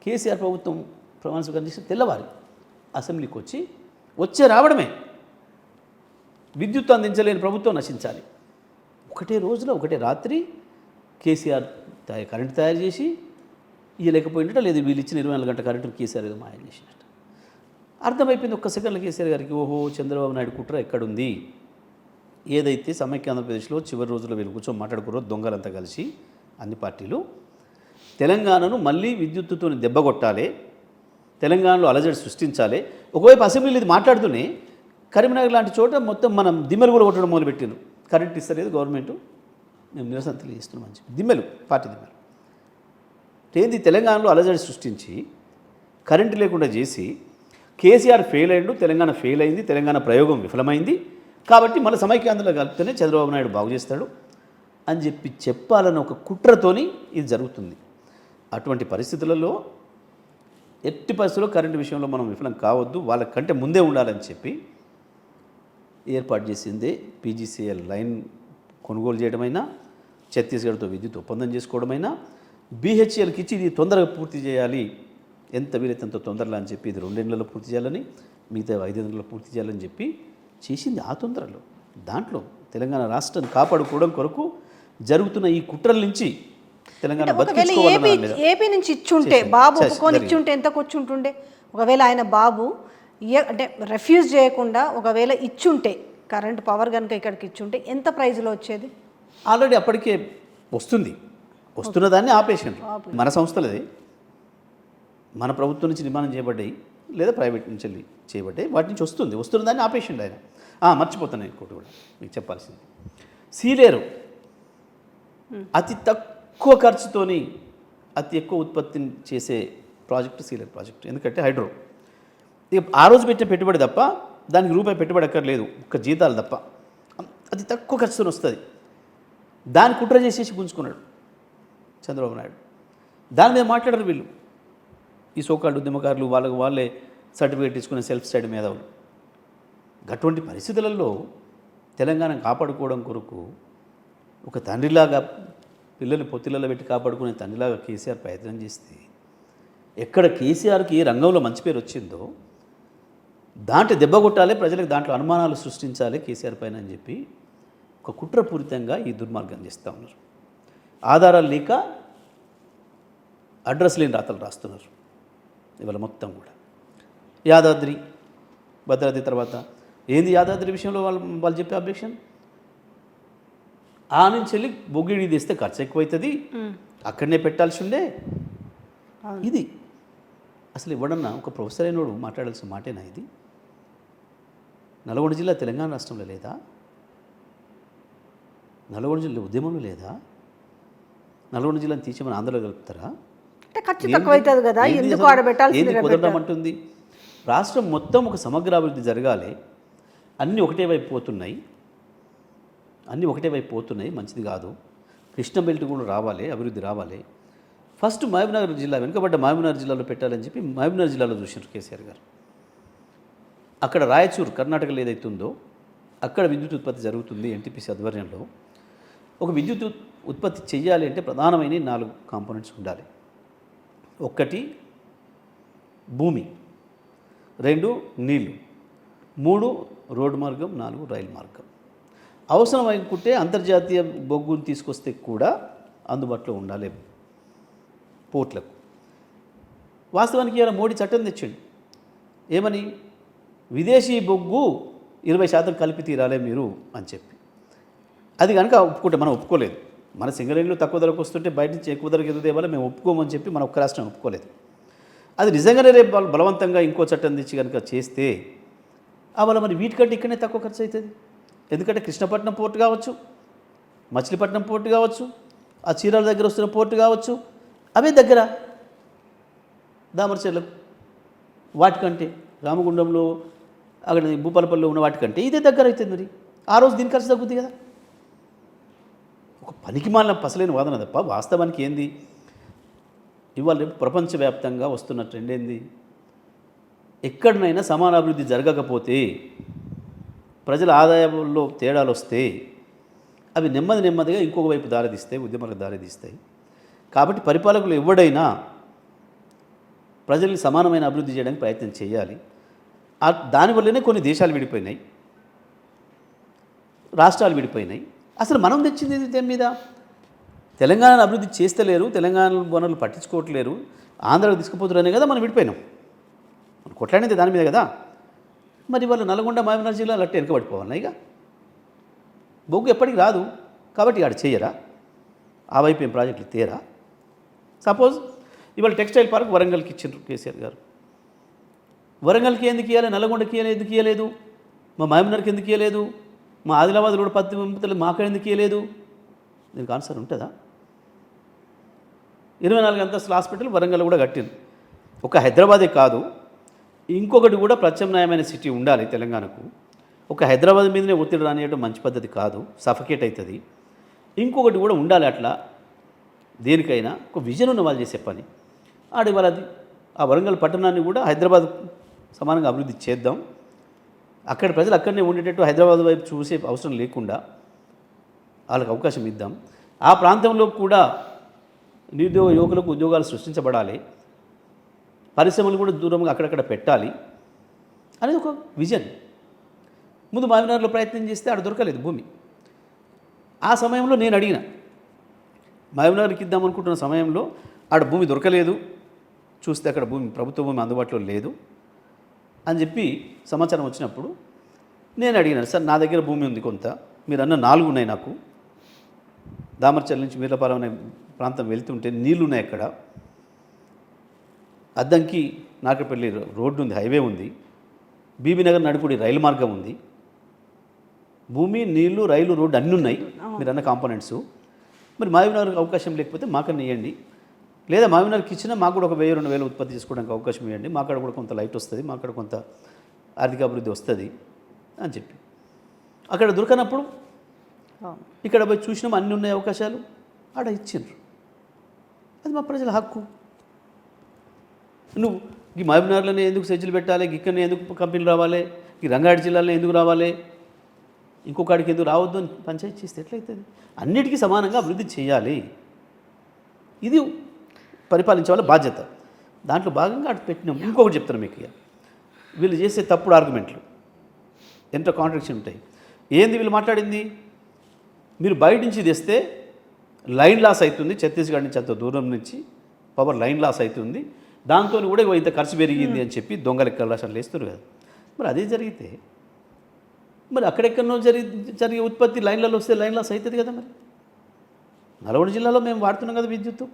కేసీఆర్ ప్రభుత్వం ప్రమాణ స్వీకారం చేసి తెల్లవారి అసెంబ్లీకి వచ్చి రావడమే. విద్యుత్ అందించలేని ప్రభుత్వం నశించాలి. ఒకటే రోజులో ఒకటే రాత్రి కేసీఆర్ కరెంటు తయారు చేసి ఇవ్వలేకపోయినట్ట, లేదు వీళ్ళు ఇచ్చిన 24 గంటల కరెంటు కేసీఆర్ ఏదో మాయం చేసినట్టు అర్థమైపోయింది. ఒక్క సెకండ్లో కేసీఆర్ గారికి ఓహో చంద్రబాబు నాయుడు కుట్ర ఎక్కడుంది. ఏదైతే సమైక్య ఆంధ్రప్రదేశ్లో చివరి రోజుల్లో వీళ్ళు కూర్చొని మాట్లాడుకున్నారో దొంగలంతా కలిసి అన్ని పార్టీలు, తెలంగాణను మళ్ళీ విద్యుత్తుతో దెబ్బ కొట్టాలి, తెలంగాణలో అలజడి సృష్టించాలి. ఒకవైపు అసెంబ్లీలో ఇది మాట్లాడుతూనే కరీంనగర్ లాంటి చోట మొత్తం మనం దిమ్మెలు కూడా కొట్టడం మొదలుపెట్టిండ్రు. కరెంట్ ఇస్తలేదు గవర్నమెంట్, మేము నిరసన తెలియజేస్తున్నాం అని చెప్పి దిమ్మెలు, పార్టీ దిమ్మెలు. ఏంది? తెలంగాణలో అలజడి సృష్టించి కరెంటు లేకుండా చేసి కేసీఆర్ ఫెయిల్ అయ్యిండు, తెలంగాణ ఫెయిల్ అయింది, తెలంగాణ ప్రయోగం విఫలమైంది, కాబట్టి మళ్ళీ సమైక్యాంధ్రలో కలిపితేనే చంద్రబాబు నాయుడు బాగు చేస్తాడు అని చెప్పి చెప్పాలన్న ఒక కుట్రతోని ఇది జరుగుతుంది. అటువంటి పరిస్థితులలో ఎట్టి పరిస్థితుల్లో కరెంటు విషయంలో మనం విఫలం కావద్దు, వాళ్ళకంటే ముందే ఉండాలని చెప్పి ఏర్పాటు చేసిందే పీజీసీఎల్ లైన్ కొనుగోలు చేయడమైనా, ఛత్తీస్గఢ్తో విద్యుత్ ఒప్పందం చేసుకోవడమైనా, బీహెచ్ఎల్కి ఇచ్చి ఇది తొందరగా పూర్తి చేయాలి, ఎంత వీలైతే అంత తొందరలో అని చెప్పి ఇది 2 ఏళ్లలో పూర్తి చేయాలని, మిగతా 5 ఏళ్లలో పూర్తి చేయాలని చెప్పి చేసింది ఆ తొందరలో. దాంట్లో తెలంగాణ రాష్ట్రాన్ని కాపాడుకోవడం కొరకు జరుగుతున్న ఈ కుట్రల నుంచి తెలంగాణ ఏపీ నుంచి ఇచ్చుంటే, బాబు ఒప్పుకొని ఇచ్చుంటే ఎంతకు వచ్చుంటుండే? ఒకవేళ ఆయన బాబు అంటే రెఫ్యూజ్ చేయకుండా ఒకవేళ ఇచ్చుంటే, కరెంట్ పవర్ కనుక ఇక్కడికి ఇచ్చుంటే ఎంత ప్రైజ్లో వచ్చేది? ఆల్రెడీ అప్పటికే వస్తున్న దాన్ని ఆపేసిండ్రు. మన సంస్థలది మన ప్రభుత్వం నుంచి నిర్మాణం చేయబడ్డాయి లేదా ప్రైవేట్ నుంచి చేయబడ్డాయి, వాటి నుంచి వస్తున్న దాన్ని ఆపేసిండు ఆయన. మర్చిపోతున్నాను ఇంకోటి కూడా మీకు చెప్పాల్సింది. సీలేరు అతి తక్కువ ఖర్చుతోని అతి ఎక్కువ ఉత్పత్తిని చేసే ప్రాజెక్టు సీలేరు ప్రాజెక్టు. ఎందుకంటే హైడ్రో ఇక ఆ రోజు పెట్టే పెట్టుబడి తప్ప దానికి రూపాయి పెట్టుబడి అక్కర్లేదు, ఒక్క జీతాలు తప్ప, అతి తక్కువ ఖర్చుతో వస్తుంది. దాన్ని కుట్ర చేసేసి గుంజుకున్నాడు చంద్రబాబు నాయుడు. దాని మీద మాట్లాడరు వీళ్ళు, ఈ సోకాళ్ళు ఉద్యమకారులు, వాళ్ళే సర్టిఫికేట్ తీసుకునే సెల్ఫ్ స్టడీ మేధావులు. అటువంటి పరిస్థితులలో తెలంగాణ కాపాడుకోవడం కొరకు ఒక తండ్రిలాగా పిల్లల్ని పొత్తిళ్ళలో పెట్టి కాపాడుకునే తండ్రిలాగా కేసీఆర్ ప్రయత్నం చేస్తే ఎక్కడ కేసీఆర్కి ఏ రంగంలో మంచి పేరు వచ్చిందో దాంట్లో దెబ్బ కొట్టాలి, ప్రజలకు దాంట్లో అనుమానాలు సృష్టించాలి కేసీఆర్ పైన అని చెప్పి ఒక కుట్రపూరితంగా ఈ దుర్మార్గం చేస్తూ ఉన్నారు. ఆధారాలు లేక అడ్రస్ లేని రాతలు రాస్తున్నారు ఇవాళ మొత్తం కూడా. యాదాద్రి భద్రాద్రి తర్వాత ఏంది యాదాద్రి విషయంలో వాళ్ళు చెప్పే అబ్జెక్షన్, ఆ నుంచి వెళ్ళి బొగ్గిడి తీస్తే ఖర్చు ఎక్కువవుతుంది, అక్కడనే పెట్టాల్సి ఉండే. ఇది అసలు ఎవడన్నా ఒక ప్రొఫెసర్ అయినోడు మాట్లాడాల్సిన మాటేనా ఇది? నల్గొండ జిల్లా తెలంగాణ రాష్ట్రంలో లేదా? నల్గొండ జిల్లా ఉద్యమంలో లేదా? నల్గొండ జిల్లాని తీసేమని ఆంధ్రలో కలుపుతారా? అంటే ఖర్చు తక్కువైతుంది కదా, ఎందుకు ఆడబెట్టాల్సింది? కుదరమంటుంది. రాష్ట్రం మొత్తం ఒక సమగ్ర అభివృద్ధి జరగాలి, అన్నీ ఒకటే వైపు పోతున్నాయి, మంచిది కాదు. కృష్ణ బెల్ట్ కూడా రావాలి, అభివృద్ధి రావాలి. ఫస్ట్ మహబూబ్నగర్ జిల్లా, వెనుకబడ్డ మహబూబ్నగర్ జిల్లాలో పెట్టాలని చెప్పి మహబూబ్నగర్ జిల్లాలో చూసినారు కేసీఆర్ గారు. అక్కడ రాయచూరు కర్ణాటకలో ఏదైతుందో అక్కడ విద్యుత్ ఉత్పత్తి జరుగుతుంది ఎన్టీపీసీ ఆధ్వర్యంలో. ఒక విద్యుత్ ఉత్పత్తి చేయాలి అంటే ప్రధానమైన 4 కాంపోనెంట్స్ ఉండాలి. 1 భూమి, 2 నీళ్లు, 3 రోడ్డు మార్గం, 4 రైలు మార్గం. అవసరం అనుకుంటే అంతర్జాతీయ బొగ్గును తీసుకొస్తే కూడా అందుబాటులో ఉండాలి పోర్ట్లకు. వాస్తవానికి ఇలా మోడీ చట్టం తెచ్చిండు, ఏమని? విదేశీ బొగ్గు 20% కలిపి తీరాలే మీరు అని చెప్పి. అది కనుక ఒప్పుకుంటే, మనం ఒప్పుకోలేదు. మన సింగరేణిలో తక్కువ ధరకు వస్తుంటే బయట నుంచి ఎక్కువ ధరకు ఎదురు తేవాలో మేము ఒప్పుకోమని చెప్పి మన ఒక్క రాష్ట్రం ఒప్పుకోలేదు. అది నిజంగానే రేపు వాళ్ళు బలవంతంగా ఇంకో చట్టం తెచ్చి కనుక చేస్తే అవాళ మరి వీటికంటే ఇక్కడనే తక్కువ ఖర్చు అవుతుంది. ఎందుకంటే కృష్ణపట్నం పోర్టు కావచ్చు, మచిలీపట్నం పోర్టు కావచ్చు, ఆ చీరాల దగ్గర వస్తున్న పోర్టు కావచ్చు, అవే దగ్గర దామరచెర్లకు. వాటికంటే రామగుండంలో అక్కడ భూపాలపల్లిలో ఉన్న వాటికంటే ఇదే దగ్గర అవుతుంది. మరి ఆ రోజు దీని ఖర్చు తగ్గుద్ది కదా. ఒక పనికి మాలిన పసలేని వాదన తప్ప వాస్తవానికి ఏంది? ఇవాళ రేపు ప్రపంచవ్యాప్తంగా వస్తున్న ట్రెండ్ ఏంది? ఎక్కడనైనా సమాన అభివృద్ధి జరగకపోతే, ప్రజల ఆదాయంలో తేడాలు వస్తే అవి నెమ్మదిగా ఇంకొక వైపు దారితీస్తాయి, ఉద్యమాలకు దారితీస్తాయి. కాబట్టి పరిపాలకులు ఎవడైనా ప్రజల్ని సమానమైన అభివృద్ధి చేయడానికి ప్రయత్నం చేయాలి. దానివల్లనే కొన్ని దేశాలు విడిపోయినాయి, రాష్ట్రాలు విడిపోయినాయి. అసలు మనం తెచ్చింది దేని మీద? తెలంగాణను అభివృద్ధి చేస్తలేరు, తెలంగాణ వనరులు పట్టించుకోవట్లేరు, ఆంధ్రాకు తీసుకుపోతున్నారనే కదా మనం విడిపోయినాం. మనం కొట్లాడినది దాని మీద కదా. మరి వాళ్ళు నల్గొండ మహబూబ్నగర్ జిల్లాలో అట్టే వెనుకబడిపోవాలి. ఇక బొగ్గు ఎప్పటికి రాదు కాబట్టి ఆడ చేయరా? ఆ వైపు ఏం ప్రాజెక్టులు తేరా? సపోజ్ ఇవాళ టెక్స్టైల్ పార్క్ వరంగల్కి ఇచ్చిండ్రు కేసీఆర్ గారు. వరంగల్కి ఎందుకు ఇవ్వాలి, నల్గొండకి ఎందుకు ఇవ్వలేదు, మా మహబూబ్నగర్కి ఎందుకు ఇవ్వలేదు, మా ఆదిలాబాద్ కూడా 10 మాకు ఎందుకు ఇవ్వలేదు? దీనికి ఆన్సర్ ఉంటుందా? 24 అంతస్తుల హాస్పిటల్ వరంగల్ కూడా కట్టింది. ఒక హైదరాబాదే కాదు, ఇంకొకటి కూడా ప్రత్యామ్నాయమైన సిటీ ఉండాలి తెలంగాణకు. ఒక హైదరాబాద్ మీదనే ఒత్తిడి రానియడం మంచి పద్ధతి కాదు, సఫకేట్ అవుతుంది. ఇంకొకటి కూడా ఉండాలి. అట్లా దేనికైనా ఒక విజన్ ఉన్న వాళ్ళు చేసే పని. ఇవాళ అది ఆ వరంగల్ పట్టణాన్ని కూడా హైదరాబాద్ సమానంగా అభివృద్ధి చేద్దాం. అక్కడ ప్రజలు అక్కడనే ఉండేటట్టు హైదరాబాద్ వైపు చూసే అవసరం లేకుండా వాళ్ళకి అవకాశం ఇద్దాం. ఆ ప్రాంతంలో కూడా నిరుద్యోగ యువకులకు ఉద్యోగాలు సృష్టించబడాలి, పరిశ్రమలు కూడా దూరంగా అక్కడక్కడ పెట్టాలి అనేది ఒక విజన్. ముందు మహబూబ్నగర్లో ప్రయత్నం చేస్తే ఆడ దొరకలేదు భూమి. ఆ సమయంలో నేను అడిగిన, మహబూబ్నగర్కి ఇద్దాం అనుకుంటున్న సమయంలో ఆడ భూమి దొరకలేదు, చూస్తే అక్కడ ప్రభుత్వ భూమి అందుబాటులో లేదు అని చెప్పి సమాచారం వచ్చినప్పుడు నేను అడిగినాను, సార్ నా దగ్గర భూమి ఉంది కొంత, మీరు అన్న 4 ఉన్నాయి నాకు, దామర్చల్ నుంచి మీర్లపాలెం అనే ప్రాంతం వెళ్తుంటే నీళ్లు ఉన్నాయి అక్కడ, అద్దంకి నాకపల్లి రోడ్డు ఉంది, హైవే ఉంది, బీబీనగర్ నడుపుడి రైలు మార్గం ఉంది, భూమి, నీళ్లు, రైలు, రోడ్డు అన్నీ ఉన్నాయి మీరు అన్న కాంపోనెంట్స్. మరి మహబూబ్నగర్కి అవకాశం లేకపోతే మాకన్నా ఇవ్వండి, లేదా మహబూబ్నగర్కి ఇచ్చినా మాకు కూడా ఒక 1000-2000 ఉత్పత్తి చేసుకోవడానికి అవకాశం ఇవ్వండి, మాకాడ కూడా కొంత లైట్ వస్తుంది, మాకాడ కొంత ఆర్థిక అభివృద్ధి వస్తుంది అని చెప్పి. అక్కడ దొరకనప్పుడు ఇక్కడ పోయి చూసినాం అన్నీ ఉన్నాయి అవకాశాలు, ఆడ ఇచ్చిండ్రు. అది మా ప్రజల హక్కు. నువ్వు ఈ మహబూబ్నగర్లోనే ఎందుకు సెజ్జులు పెట్టాలి, ఇక్కడనే ఎందుకు కంపెనీలు రావాలి, ఈ రంగారెడ్డి జిల్లాలో ఎందుకు రావాలి, ఇంకొకడికి ఎందుకు రావద్దు అని పంచాయతీ చేస్తే ఎట్లయితుంది? అన్నిటికీ సమానంగా అభివృద్ధి చేయాలి. ఇది పరిపాలించే వాళ్ళ బాధ్యత. దాంట్లో భాగంగా అటు పెట్టినాం. ఇంకొకటి చెప్తాను మీకు, ఇక వీళ్ళు చేసే తప్పుడు ఆర్గ్యుమెంట్లు ఎంత కాంట్రాడిక్షన్ ఉంటాయి. ఏంది వీళ్ళు మాట్లాడింది? మీరు బయట నుంచి తెస్తే లైన్ లాస్ అవుతుంది, ఛత్తీస్గఢ్ నుంచి అంత దూరం నుంచి పవర్ లైన్ లాస్ అవుతుంది, దాంతో కూడా ఇంత ఖర్చు పెరిగింది అని చెప్పి దొంగ లెక్కలు అసలు వేస్తారు కదా. మరి అదే జరిగితే మరి అక్కడెక్కడనో జరిగే ఉత్పత్తి లైన్లలో వస్తే లైన్ లాస్ అవుతుంది కదా. మరి నల్గొండ జిల్లాలో మేము వాడుతున్నాం కదా విద్యుత్తు,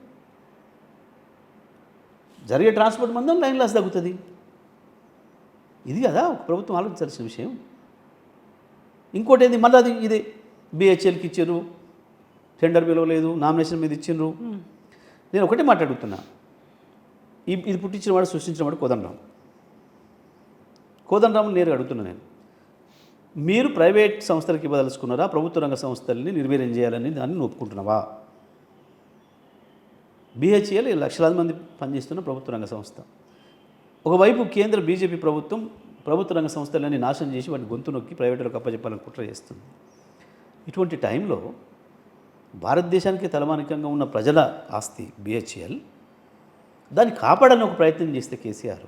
జరిగే ట్రాన్స్పోర్ట్ మందం లైన్ లాస్ తగ్గుతుంది. ఇది కదా ఒక ప్రభుత్వం ఆలోచించాల్సిన విషయం. ఇంకోటి ఏంది, మళ్ళీ అది ఇదే బిహెచ్ఎల్కి ఇచ్చారు, టెండర్ పిలవలేదు, నామినేషన్ మీద ఇచ్చిండ్రు. నేను ఒకటే మాట్లాడుతున్నా, ఇది పుట్టించిన వాడు సృష్టించిన వాడు కోదండరాముని నేరుగా అడుగుతున్నా నేను. మీరు ప్రైవేట్ సంస్థలకు ఇవ్వదలుచుకున్నారా, ప్రభుత్వ రంగ సంస్థల్ని నిర్వీర్యం చేయాలని దాన్ని ఒప్పుకుంటున్నావా? బిహెచ్ఎల్ లక్షలాది మంది పనిచేస్తున్న ప్రభుత్వ రంగ సంస్థ. ఒకవైపు కేంద్ర బీజేపీ ప్రభుత్వం ప్రభుత్వ రంగ సంస్థలన్నీ నాశనం చేసి వాటిని గొంతు నొక్కి ప్రైవేటులకు అప్పచెప్పాలని కుట్ర చేస్తుంది. ఇటువంటి టైంలో భారతదేశానికి తలమానికంగా ఉన్న ప్రజల ఆస్తి బిహెచ్ఎల్, దాన్ని కాపాడాలని ఒక ప్రయత్నం చేస్తే కేసీఆర్,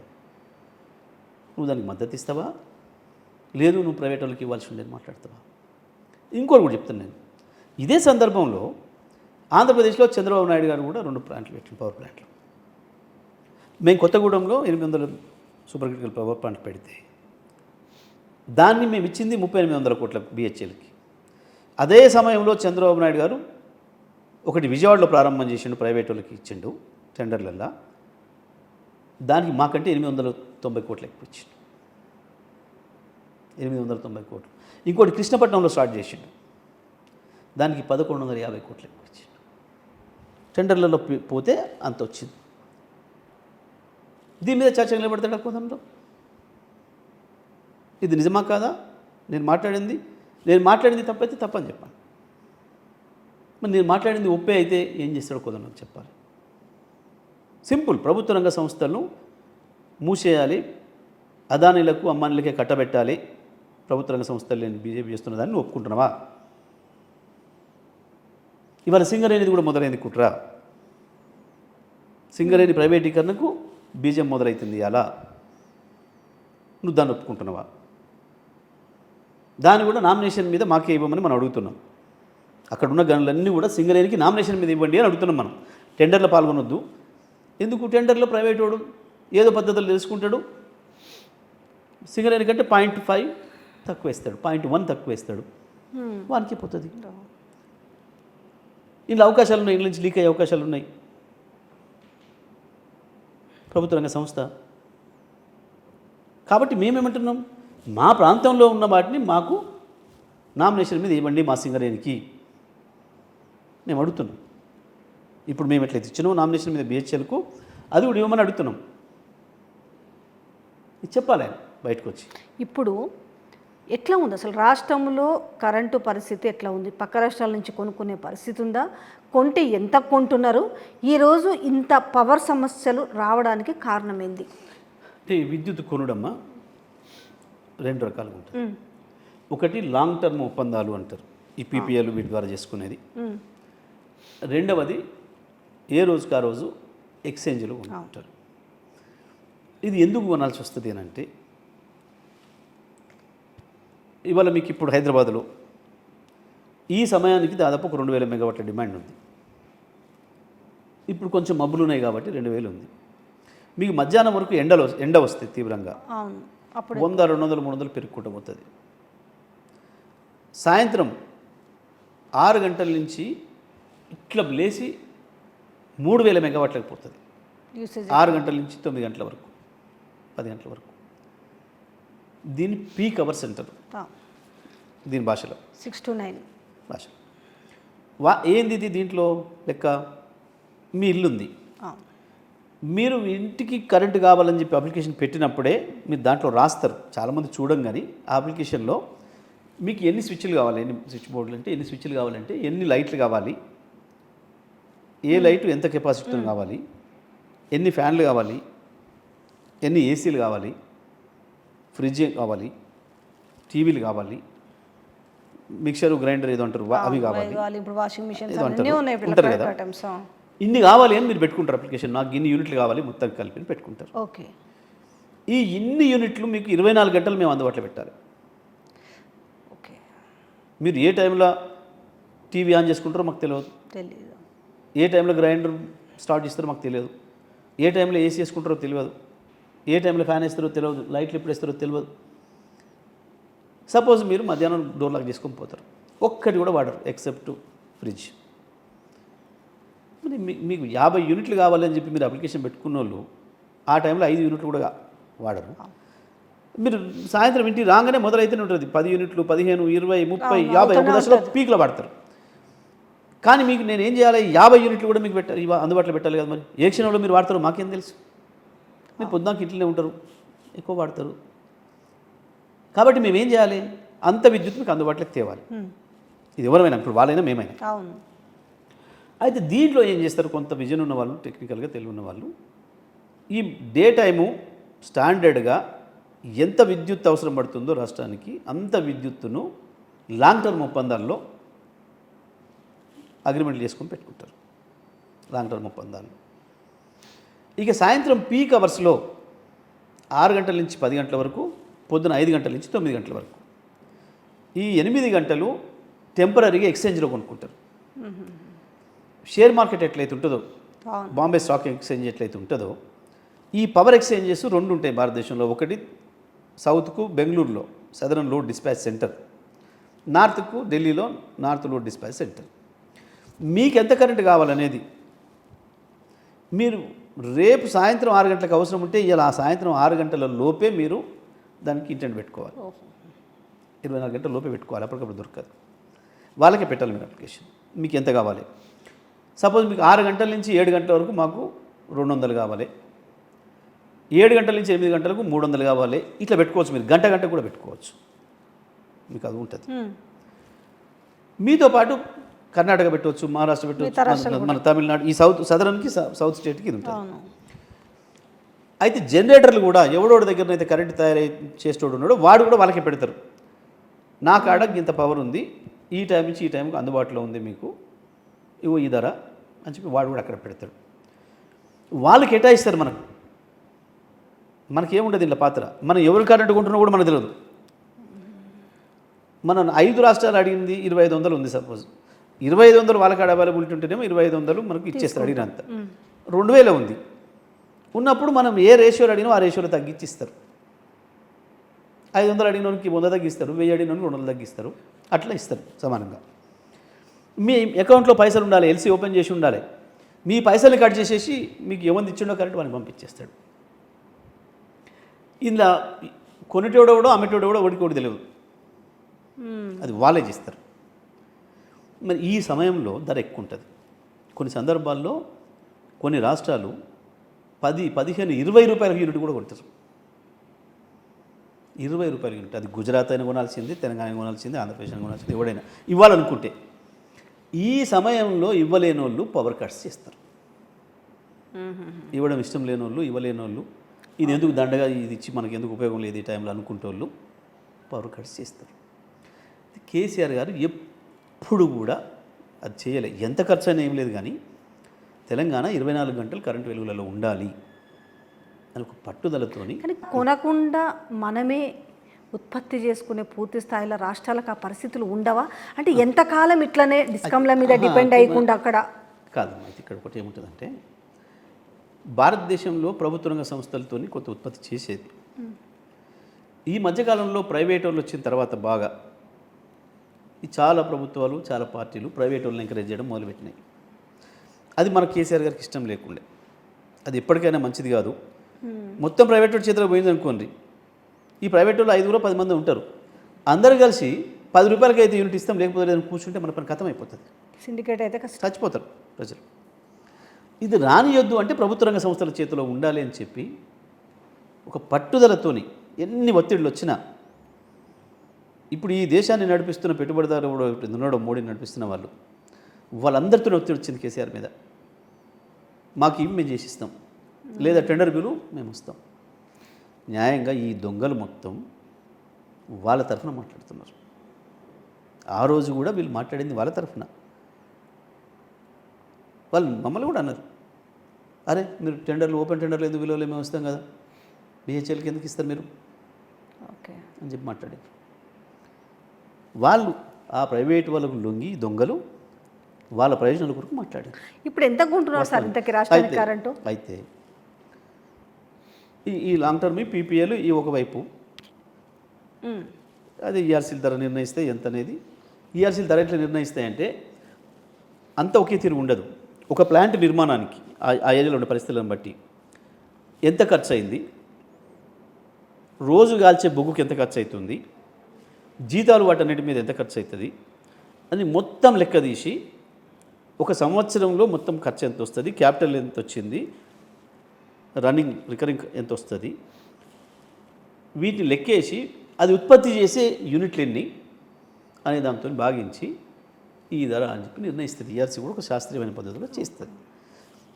నువ్వు దానికి మద్దతు ఇస్తావా? లేదు నువ్వు ప్రైవేట్ వాళ్ళకి ఇవ్వాల్సి ఉండేది మాట్లాడతావా? ఇంకోటి కూడా చెప్తాను నేను. ఇదే సందర్భంలో ఆంధ్రప్రదేశ్లో చంద్రబాబు నాయుడు గారు కూడా 2 ప్లాంట్లు పెట్టిన పవర్ ప్లాంట్లు. మేము కొత్తగూడెంలో 800 సూపర్ క్రిటికల్ పవర్ ప్లాంట్ పెడితే దాన్ని మేము ఇచ్చింది 3800 కోట్ల బిహెచ్ఎల్కి. అదే సమయంలో చంద్రబాబు నాయుడు గారు ఒకటి విజయవాడలో ప్రారంభం చేసిండు, ప్రైవేట్ వాళ్ళకి ఇచ్చిండు టెండర్లల్లో. దానికి మాకంటే 890 కోట్లు ఎక్కువ ఇచ్చిండు, 890 కోట్లు. ఇంకోటి కృష్ణపట్నంలో స్టార్ట్ చేసిండు, దానికి 1150 కోట్లు ఎక్కువ ఇచ్చిండు. టెండర్లలో పోతే అంత వచ్చింది. దీని మీద చర్చ నిలబడతాడు కోదంలో. ఇది నిజమా కాదా? నేను మాట్లాడింది తప్పైతే తప్పని చెప్పాను. మరి నేను మాట్లాడింది ఒప్పే అయితే ఏం చేస్తాడో కోదంలో చెప్పాలి. సింపుల్. ప్రభుత్వ రంగ సంస్థలను మూసేయాలి, అదానీలకు అమ్మానీలకే కట్టబెట్టాలి, ప్రభుత్వ రంగ సంస్థలు నేను బీజేపీ చేస్తున్నదాన్ని ఒప్పుకుంటున్నావా? ఇవాళ సింగరేణిది కూడా మొదలైంది కుట్ర. సింగరేణి ప్రైవేటీకరణకు బీజం మొదలవుతుంది. అలా నువ్వు దాన్ని ఒప్పుకుంటున్నావా? దాన్ని కూడా నామినేషన్ మీద మాకే ఇవ్వమని మనం అడుగుతున్నాం. అక్కడ ఉన్న గనులన్నీ కూడా సింగరేణికి నామినేషన్ మీద ఇవ్వండి అని అడుగుతున్నాం మనం. టెండర్లో పాల్గొనొద్దు. ఎందుకు? టెండర్లో ప్రైవేట్ వాడు ఏదో పద్ధతులు తెలుసుకుంటాడు, సింగరేణి కంటే 0.5 తక్కువ వేస్తాడు, 0.1 తక్కువ వేస్తాడు, వానికి పోతుంది. ఇంట్లో అవకాశాలు ఉన్నాయి, ఇంట్లో నుంచి లీక్ అయ్యే అవకాశాలు ఉన్నాయి. ప్రభుత్వ రంగ సంస్థ కాబట్టి మేమేమంటున్నాం, మా ప్రాంతంలో ఉన్న వాటిని మాకు నామినేషన్ మీద ఇవ్వండి మా సింగరేణికి మేము అడుగుతున్నాం. ఇప్పుడు మేము ఎట్లయితే ఇచ్చినామో నామినేషన్ మీద బిహెచ్ఎల్కు అది కూడా ఇవ్వమని అడుగుతున్నాం. ఇది చెప్పాలి ఆయన బయటకు వచ్చి. ఇప్పుడు ఎట్లా ఉంది అసలు రాష్ట్రంలో కరెంటు పరిస్థితి ఎట్లా ఉంది? పక్క రాష్ట్రాల నుంచి కొనుక్కునే పరిస్థితి ఉందా? కొంటే ఎంత కొంటున్నారు? ఈరోజు ఇంత పవర్ సమస్యలు రావడానికి కారణం ఏంది? అంటే విద్యుత్ కొనడమ్మా 2 రకాలుగా ఉంటుంది. ఒకటి లాంగ్ టర్మ్ ఒప్పందాలు అంటారు, ఈ పీపీఎల్ వీటి ద్వారా చేసుకునేది. రెండవది ఏ రోజుకి ఆ రోజు ఎక్స్చేంజ్లు ఉంటారు. ఇది ఎందుకు కొనాల్సి వస్తుంది అని అంటే, ఇవాళ మీకు ఇప్పుడు హైదరాబాద్లో ఈ సమయానికి దాదాపు ఒక 2000 మెగావాట్ల డిమాండ్ ఉంది. ఇప్పుడు కొంచెం మబ్బులు ఉన్నాయి కాబట్టి 2000 ఉంది. మీకు మధ్యాహ్నం వరకు ఎండ వస్తుంది తీవ్రంగా, 100, 200, 300 పెరుగుకుంటూ పోతుంది. సాయంత్రం 6 గంటల నుంచి ఇట్లా లేచి 3000 మెగావాట్లకు పోతుంది. 6 గంటల నుంచి 9 గంటల వరకు, 10 గంటల వరకు. దీన్ని పీక్ అవర్స్ అంటారు దీని భాషలో, 6 to 9 భాష. ఏంది ఇది దీంట్లో లెక్క? మీ ఇల్లు ఉంది, మీరు ఇంటికి కరెంటు కావాలని చెప్పి అప్లికేషన్ పెట్టినప్పుడే మీరు దాంట్లో రాస్తారు. చాలామంది చూడం కానీ ఆ అప్లికేషన్లో మీకు ఎన్ని స్విచ్లు కావాలి, ఎన్ని స్విచ్ బోర్డులు అంటే ఎన్ని స్విచ్లు కావాలంటే ఎన్ని లైట్లు కావాలి, ఏ లైటు ఎంత కెపాసిటీతో కావాలి, ఎన్ని ఫ్యాన్లు కావాలి, ఎన్ని ఏసీలు కావాలి, ఫ్రిడ్జ్ కావాలి, టీవీలు కావాలి, మిక్సర్ గ్రైండర్ ఏదో అంటారు అవి కావాలి, ఇప్పుడు వాషింగ్ మిషన్స్ ఏదో అన్నీ అంటారు, ఉన్నాయి ఉంటారు కదా, ఐటమ్స్. ఇన్ని కావాలి అని మీరు పెట్టుకుంటారు అప్లికేషన్. నాకు ఇన్ని యూనిట్లు కావాలి మొత్తం కలిపి పెట్టుకుంటారు. ఓకే. ఈ ఇన్ని యూనిట్లు మీకు 24 గంటలు మేము అందుబాటులో పెట్టాలి. ఓకే. మీరు ఏ టైంలో టీవీ ఆన్ చేసుకుంటారో మాకు తెలియదు, ఏ టైంలో గ్రైండర్ స్టార్ట్ చేస్తారో మాకు తెలియదు, ఏ టైంలో ఏసీ వేసుకుంటారో తెలియదు, ఏ టైంలో ఫ్యాన్ వేస్తారో తెలియదు, లైట్లు ఎప్పుడు వేస్తారో తెలియదు. సపోజ్ మీరు మధ్యాహ్నం డోర్ లాక్ చేసుకొని పోతారు, ఒక్కటి కూడా వాడరు ఎక్సెప్ట్ ఫ్రిడ్జ్. మరి మీకు 50 యూనిట్లు కావాలని చెప్పి మీరు అప్లికేషన్ పెట్టుకున్న వాళ్ళు ఆ టైంలో 5 యూనిట్లు కూడా వాడరు. మీరు సాయంత్రం ఇంటికి రాగానే మొదలైతేనే ఉంటుంది 10 యూనిట్లు, 15, 20, 30, 50 ఒక దశలో పీక్లో వాడతారు. కానీ మీకు నేను ఏం చేయాలి, 50 యూనిట్లు కూడా మీకు అందుబాటులో పెట్టాలి కదా. మరి ఏ క్షణంలో మీరు వాడతారో మాకేం తెలుసు. మీరు పొద్దున్నకి ఇంట్లోనే ఉంటారు, ఎక్కువ వాడతారు. కాబట్టి మేము ఏం చేయాలి, అంత విద్యుత్ మీకు అందుబాటులోకి తేవాలి. ఇది ఎవరైనా, ఇప్పుడు వాళ్ళైనా మేమైనా. అయితే దీంట్లో ఏం చేస్తారు, కొంత విజన్ ఉన్న వాళ్ళు, టెక్నికల్గా తెలివి ఉన్న వాళ్ళు, ఈ డే టైము స్టాండర్డ్గా ఎంత విద్యుత్ అవసరం పడుతుందో రాష్ట్రానికి అంత విద్యుత్తును లాంగ్ టర్మ్ ఒప్పందాల్లో అగ్రిమెంట్లు చేసుకొని పెట్టుకుంటారు. లాంగ్ టర్మ్ ఒప్పందాలు. ఇక సాయంత్రం పీక్ అవర్స్లో 6 గంటల నుంచి 10 గంటల వరకు, పొద్దున 5 గంటల నుంచి 9 గంటల వరకు, ఈ 8 గంటలు టెంపరీగా ఎక్స్చేంజ్లో కొనుక్కుంటారు. షేర్ మార్కెట్ ఎట్లయితే ఉంటుందో, బాంబే స్టాక్ ఎక్స్చేంజ్ ఎట్లయితే ఉంటుందో, ఈ పవర్ ఎక్స్చేంజెస్ 2 ఉంటాయి భారతదేశంలో. ఒకటి సౌత్కు బెంగళూరులో సదరన్ లోడ్ డిస్పాచ్ సెంటర్, నార్త్కు ఢిల్లీలో నార్త్ లోడ్ డిస్పాచ్ సెంటర్. మీకు ఎంత కరెంట్ కావాలనేది మీరు రేపు సాయంత్రం 6 గంటలకు అవసరం ఉంటే ఇలా సాయంత్రం 6 గంటల లోపే మీరు దానికి ఇంటెంట్ పెట్టుకోవాలి. 24 గంటల లోపే పెట్టుకోవాలి, అప్పటికప్పుడు దొరకదు. వాళ్ళకే పెట్టాలి మీరు అప్లికేషన్. మీకు ఎంత కావాలి, సపోజ్ మీకు 6 గంటల నుంచి 7 గంటల వరకు మాకు 200 కావాలి, 7 గంటల నుంచి 8 గంటలకు 300 కావాలి. ఇట్లా పెట్టుకోవచ్చు. మీరు గంట కూడా పెట్టుకోవచ్చు, మీకు అది ఉంటుంది. మీతో పాటు కర్ణాటక పెట్టవచ్చు, మహారాష్ట్ర పెట్టవచ్చు, మన తమిళనాడు, ఈ సదరన్కి సౌత్ స్టేట్కి ఇది ఉంటుంది. అయితే జనరేటర్లు కూడా ఎవడోడి దగ్గరనైతే కరెంట్ తయారై చేసేటోడు ఉన్నాడో వాడు కూడా వాళ్ళకే పెడతారు. నా కాడ ఇంత పవర్ ఉంది, ఈ టైం నుంచి ఈ టైంకి అందుబాటులో ఉంది మీకు, ఇవో ఈ ధర అని చెప్పి వాడు కూడా అక్కడ పెడతాడు. వాళ్ళు కేటాయిస్తారు. మనకేముండదు ఇలా పాత్ర. మనం ఎవరు కరెంట్ కొంటున్నా కూడా మనకు తెలియదు. మనం 5 రాష్ట్రాలు అడిగింది 2500 ఉంది. సపోజ్ 2500 వాళ్ళకి అవైలబిలిటీ ఉంటేనేమో 2500 మనకు ఇచ్చేస్తారు. అడిగినంత 2000 ఉంది ఉన్నప్పుడు మనం ఏ రేషియోలో అడిగినా ఆ రేషియోలో తగ్గించి ఇస్తారు. 500 అడిగినోనికి 100 తగ్గిస్తారు, 1000 అడిగినోనికి 200 తగ్గిస్తారు. అట్లా ఇస్తారు సమానంగా. మీ అకౌంట్లో పైసలు ఉండాలి, ఎల్సీ ఓపెన్ చేసి ఉండాలి. మీ పైసలు కట్ చేసేసి మీకు ఏమంది ఇచ్చిండో కరెంట్ వాడిని పంపించేస్తాడు. ఇలా కొనేటోడెవడో అమ్మేటోడెవడో ఒకటి తెలియదు, అది వాళ్ళే చేస్తారు. మరి ఈ సమయంలో ధర ఎక్కువ ఉంటుంది. కొన్ని సందర్భాల్లో కొన్ని రాష్ట్రాలు 10, 15, 20 రూపాయల యూనిట్ కూడా కొడతారు. 20 రూపాయల యూనిట్. అది గుజరాత్ అయినా కొనాల్సింది, తెలంగాణ కొనాల్సింది, ఆంధ్రప్రదేశ్ అయినా కొనాల్సింది, ఎవడైనా ఇవ్వాలనుకుంటే. ఈ సమయంలో ఇవ్వలేని వాళ్ళు పవర్ కట్స్ చేస్తారు. ఇవ్వడం ఇష్టం లేని వాళ్ళు, ఇవ్వలేని వాళ్ళు, ఇది ఎందుకు దండగా, ఇది ఇచ్చి మనకి ఎందుకు ఉపయోగం లేదు ఈ టైంలో అనుకుంటే వాళ్ళు పవర్ కట్స్ చేస్తారు. కేసీఆర్ గారు ఎప్పుడు కూడా అది చేయలే. ఎంత ఖర్చు అయినా ఏం లేదు, కానీ తెలంగాణ 24 గంటలు కరెంటు వెలుగులలో ఉండాలి అని ఒక పట్టుదలతోని. కానీ కొనకుండా మనమే ఉత్పత్తి చేసుకునే పూర్తి స్థాయిలో రాష్ట్రాలకు ఆ పరిస్థితులు ఉండవా? అంటే ఎంతకాలం ఇట్లనే డిస్కమ్ల మీద డిపెండ్ అయ్యకుండా అక్కడ కాదు. అయితే ఇక్కడ ఒకటి ఏముంటుందంటే, భారతదేశంలో ప్రభుత్వ రంగ సంస్థలతో కొంత ఉత్పత్తి చేసేది. ఈ మధ్యకాలంలో ప్రైవేట్ వాళ్ళు వచ్చిన తర్వాత బాగా ఈ చాలా ప్రభుత్వాలు, చాలా పార్టీలు ప్రైవేట్ వాళ్ళని ఎంకరేజ్ చేయడం మొదలుపెట్టినాయి. అది మన కేసీఆర్ గారికి ఇష్టం లేకుండే. అది ఎప్పటికైనా మంచిది కాదు. మొత్తం ప్రైవేట్ వాడి చేతిలో పోయింది అనుకోండి, ఈ ప్రైవేట్ వాళ్ళు 5 10 మంది ఉంటారు. అందరూ కలిసి 10 రూపాయలకి అయితే యూనిట్ ఇస్తాం, లేకపోతే లేదని కూర్చుంటే మన పని ఖతం అయిపోతుంది. సిండికేట్ అయితే చచ్చిపోతారు ప్రజలు. ఇది రానియొద్దు అంటే ప్రభుత్వ రంగ సంస్థల చేతిలో ఉండాలి అని చెప్పి ఒక పట్టుదలతోని ఎన్ని ఒత్తిడులు వచ్చినా, ఇప్పుడు ఈ దేశాన్ని నడిపిస్తున్న పెట్టుబడిదారు ఉన్నాడో మోడీని నడిపిస్తున్న వాళ్ళందరితో ఒత్తిడి వచ్చింది కేసీఆర్ మీద. మాకు ఇవి మేము చేసిస్తాం, లేదా టెండర్ బిల్లు మేము ఇస్తాం. న్యాయంగా ఈ దొంగలు మొత్తం వాళ్ళ తరఫున మాట్లాడుతున్నారు. ఆ రోజు కూడా వీళ్ళు మాట్లాడింది వాళ్ళ తరఫున. వాళ్ళు మమ్మల్ని కూడా అన్నారు, అరే మీరు టెండర్లు ఓపెన్ టెండర్లు ఎందుకు విలువలు మేము వస్తాం కదా, బిహెచ్ఎల్కి ఎందుకు ఇస్తారు మీరు ఓకే అని చెప్పి మాట్లాడారు. వాళ్ళు ఆ ప్రైవేట్ వాళ్ళకు లొంగి దొంగలు వాళ్ళ ప్రయోజనాల కొరకు మాట్లాడారు. ఇప్పుడు ఎంత కొంటున్నారు సార్ ఇంతకి రాష్ట్రానికి కరెంటు? అయితే ఈ లాంగ్ టర్మ్ పీపీఎల్ ఈ ఒకవైపు అది ఈఆర్సీల ధర నిర్ణయిస్తాయి ఎంత అనేది. ఈఆర్సీల ధర ఎట్లా నిర్ణయిస్తాయంటే అంత ఒకే తీరు ఉండదు. ఒక ప్లాంట్ నిర్మాణానికి ఆ ఏరియాలో ఉండే పరిస్థితులను బట్టి ఎంత ఖర్చు అయింది, రోజు కాల్చే బొగ్గుకి ఎంత ఖర్చు అవుతుంది, జీతాలు వాటన్నిటి మీద ఎంత ఖర్చు అవుతుంది అని మొత్తం లెక్క తీసి ఒక సంవత్సరంలో మొత్తం ఖర్చు ఎంత వస్తుంది, క్యాపిటల్ ఎంత వచ్చింది, రన్నింగ్ రికరింగ్ ఎంత వస్తుంది, వీటిని లెక్కేసి అది ఉత్పత్తి చేసే యూనిట్లు ఎన్ని అనే దాంతో భాగించి ఈ ధర అని చెప్పి నిర్ణయిస్తుంది. ఈఆర్సీ కూడా ఒక శాస్త్రీయమైన పద్ధతిలో చేస్తుంది.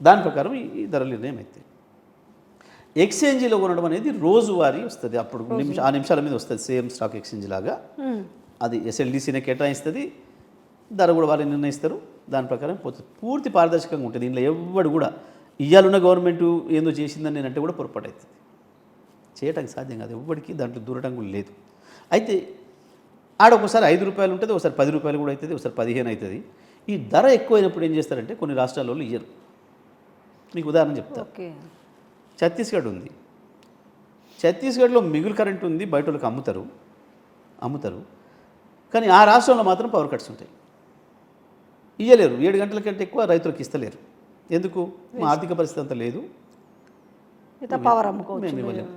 దాని ప్రకారం ఈ ధరల నిర్ణయం అవుతాయి. ఎక్స్చేంజీలో కొనడం అనేది రోజువారీ వస్తుంది. అప్పుడు ఆ నిమిషాల మీద వస్తుంది. సేమ్ స్టాక్ ఎక్స్చేంజ్ లాగా అది ఎస్ఎల్డీసీనే కేటాయిస్తుంది. ధర కూడా వాళ్ళు నిర్ణయిస్తారు. దాని ప్రకారం పోతుంది. పూర్తి పారదర్శకంగా ఉంటుంది. దీనిలో ఎవడు కూడా ఇయ్యాలున్న గవర్నమెంట్ ఏందో చేసిందని నేనంటే కూడా పొరపాటు అవుతుంది. చేయడానికి సాధ్యం కాదు. ఎవరికి దాంట్లో దూరటం కూడా లేదు. అయితే ఆడ ఒకసారి 5 రూపాయలు ఉంటుంది, ఒకసారి 10 రూపాయలు కూడా అవుతుంది, ఒకసారి 15 అవుతుంది. ఈ ధర ఎక్కువైనప్పుడు ఏం చేస్తారంటే కొన్ని రాష్ట్రాల్లో ఇయ్యరు. మీకు ఉదాహరణ చెప్తా. ఛత్తీస్గఢ్ ఉంది. ఛత్తీస్గఢ్లో మిగులు కరెంట్ ఉంది, బయట వాళ్ళకి అమ్ముతారు. కానీ ఆ రాష్ట్రంలో మాత్రం పవర్ కట్స్ ఉంటాయి. ఇయ్యలేరు. 7 గంటల కంటే ఎక్కువ రైతులకు ఇస్తలేరు. ఎందుకు? మా ఆర్థిక పరిస్థితి అంత లేదు, పవర్ అమ్ముకోవచ్చు, మేము ఇవ్వలేము,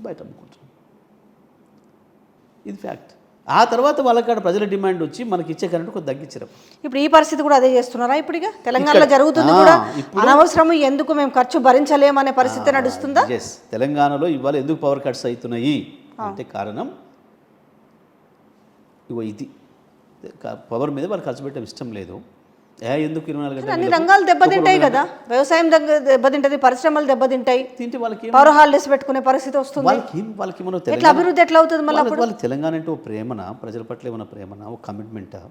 బయట అమ్ముకుంటాం. ఇది ఫ్యాక్ట్. ఆ తర్వాత వాళ్ళకాడ ప్రజల డిమాండ్ వచ్చి మనకి ఇచ్చే కరెంట్ కొంచెం తగ్గించారు. ఇప్పుడు ఈ పరిస్థితి కూడా అదే చేస్తున్నారా? ఇప్పుడు ఇక తెలంగాణలో జరుగుతుంది కూడా. అనవసరం ఎందుకు మేము ఖర్చు భరించలేమనే పరిస్థితి నడుస్తుందా? ఎస్, తెలంగాణలో ఇవాళ ఎందుకు పవర్ కట్స్ అవుతున్నాయి అంటే కారణం ఇగో ఇది. పవర్ మీద వాళ్ళు ఖర్చు పెట్టడం ఇష్టం లేదు. ఎందుకు 24 గంటలు అన్ని రంగాలు దెబ్బతింటాయి కదా. వ్యవసాయం దెబ్బతింటది, పరిశ్రమలు దెబ్బతింటాయి, తింటే వాళ్ళకి పవర్ హాలిడేస్ పెట్టుకునే పరిస్థితి వస్తుంది. వాళ్ళకి మనం ఎట్లా అభివృద్ధి ఎట్లా అవుతుంది మళ్ళీ? వాళ్ళు తెలంగాణ అంటే ఓ ప్రేమన, ప్రజల పట్ల ఏమైనా ప్రేమన, ఒక కమిట్మెంటా?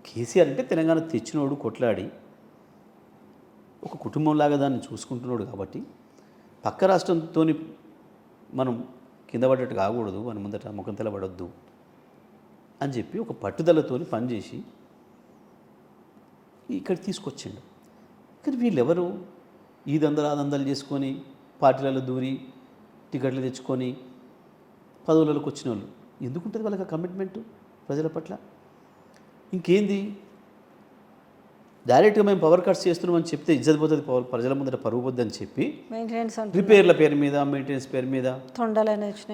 కేసీఆర్ అంటే తెలంగాణ తెచ్చినోడు, కొట్లాడి ఒక కుటుంబంలాగా దాన్ని చూసుకుంటున్నాడు. కాబట్టి పక్క రాష్ట్రంతో మనం కింద పడ్డట్టు కాకూడదు, అని ముందట ముఖం తెలబడొద్దు అని చెప్పి ఒక పట్టుదలతో పనిచేసి ఇక్కడ తీసుకొచ్చిండు. కానీ వీళ్ళెవరు ఈ దందలు చేసుకొని పార్టీలలో దూరి టికెట్లు తెచ్చుకొని పదవులలోకి వచ్చిన వాళ్ళు. ఎందుకుంటుంది వాళ్ళకి ఆ కమిట్మెంటు ప్రజల పట్ల? ఇంకేంది? డైరెక్ట్గా మేము పవర్ కట్స్ చేస్తున్నామని చెప్తే ఇజ్జత్ పోతుంది, ప్రజల ముందర పరుగు పోద్ది అని చెప్పి రిపేర్ల పేరు మీద, మెయింటెనెన్స్ పేరు మీద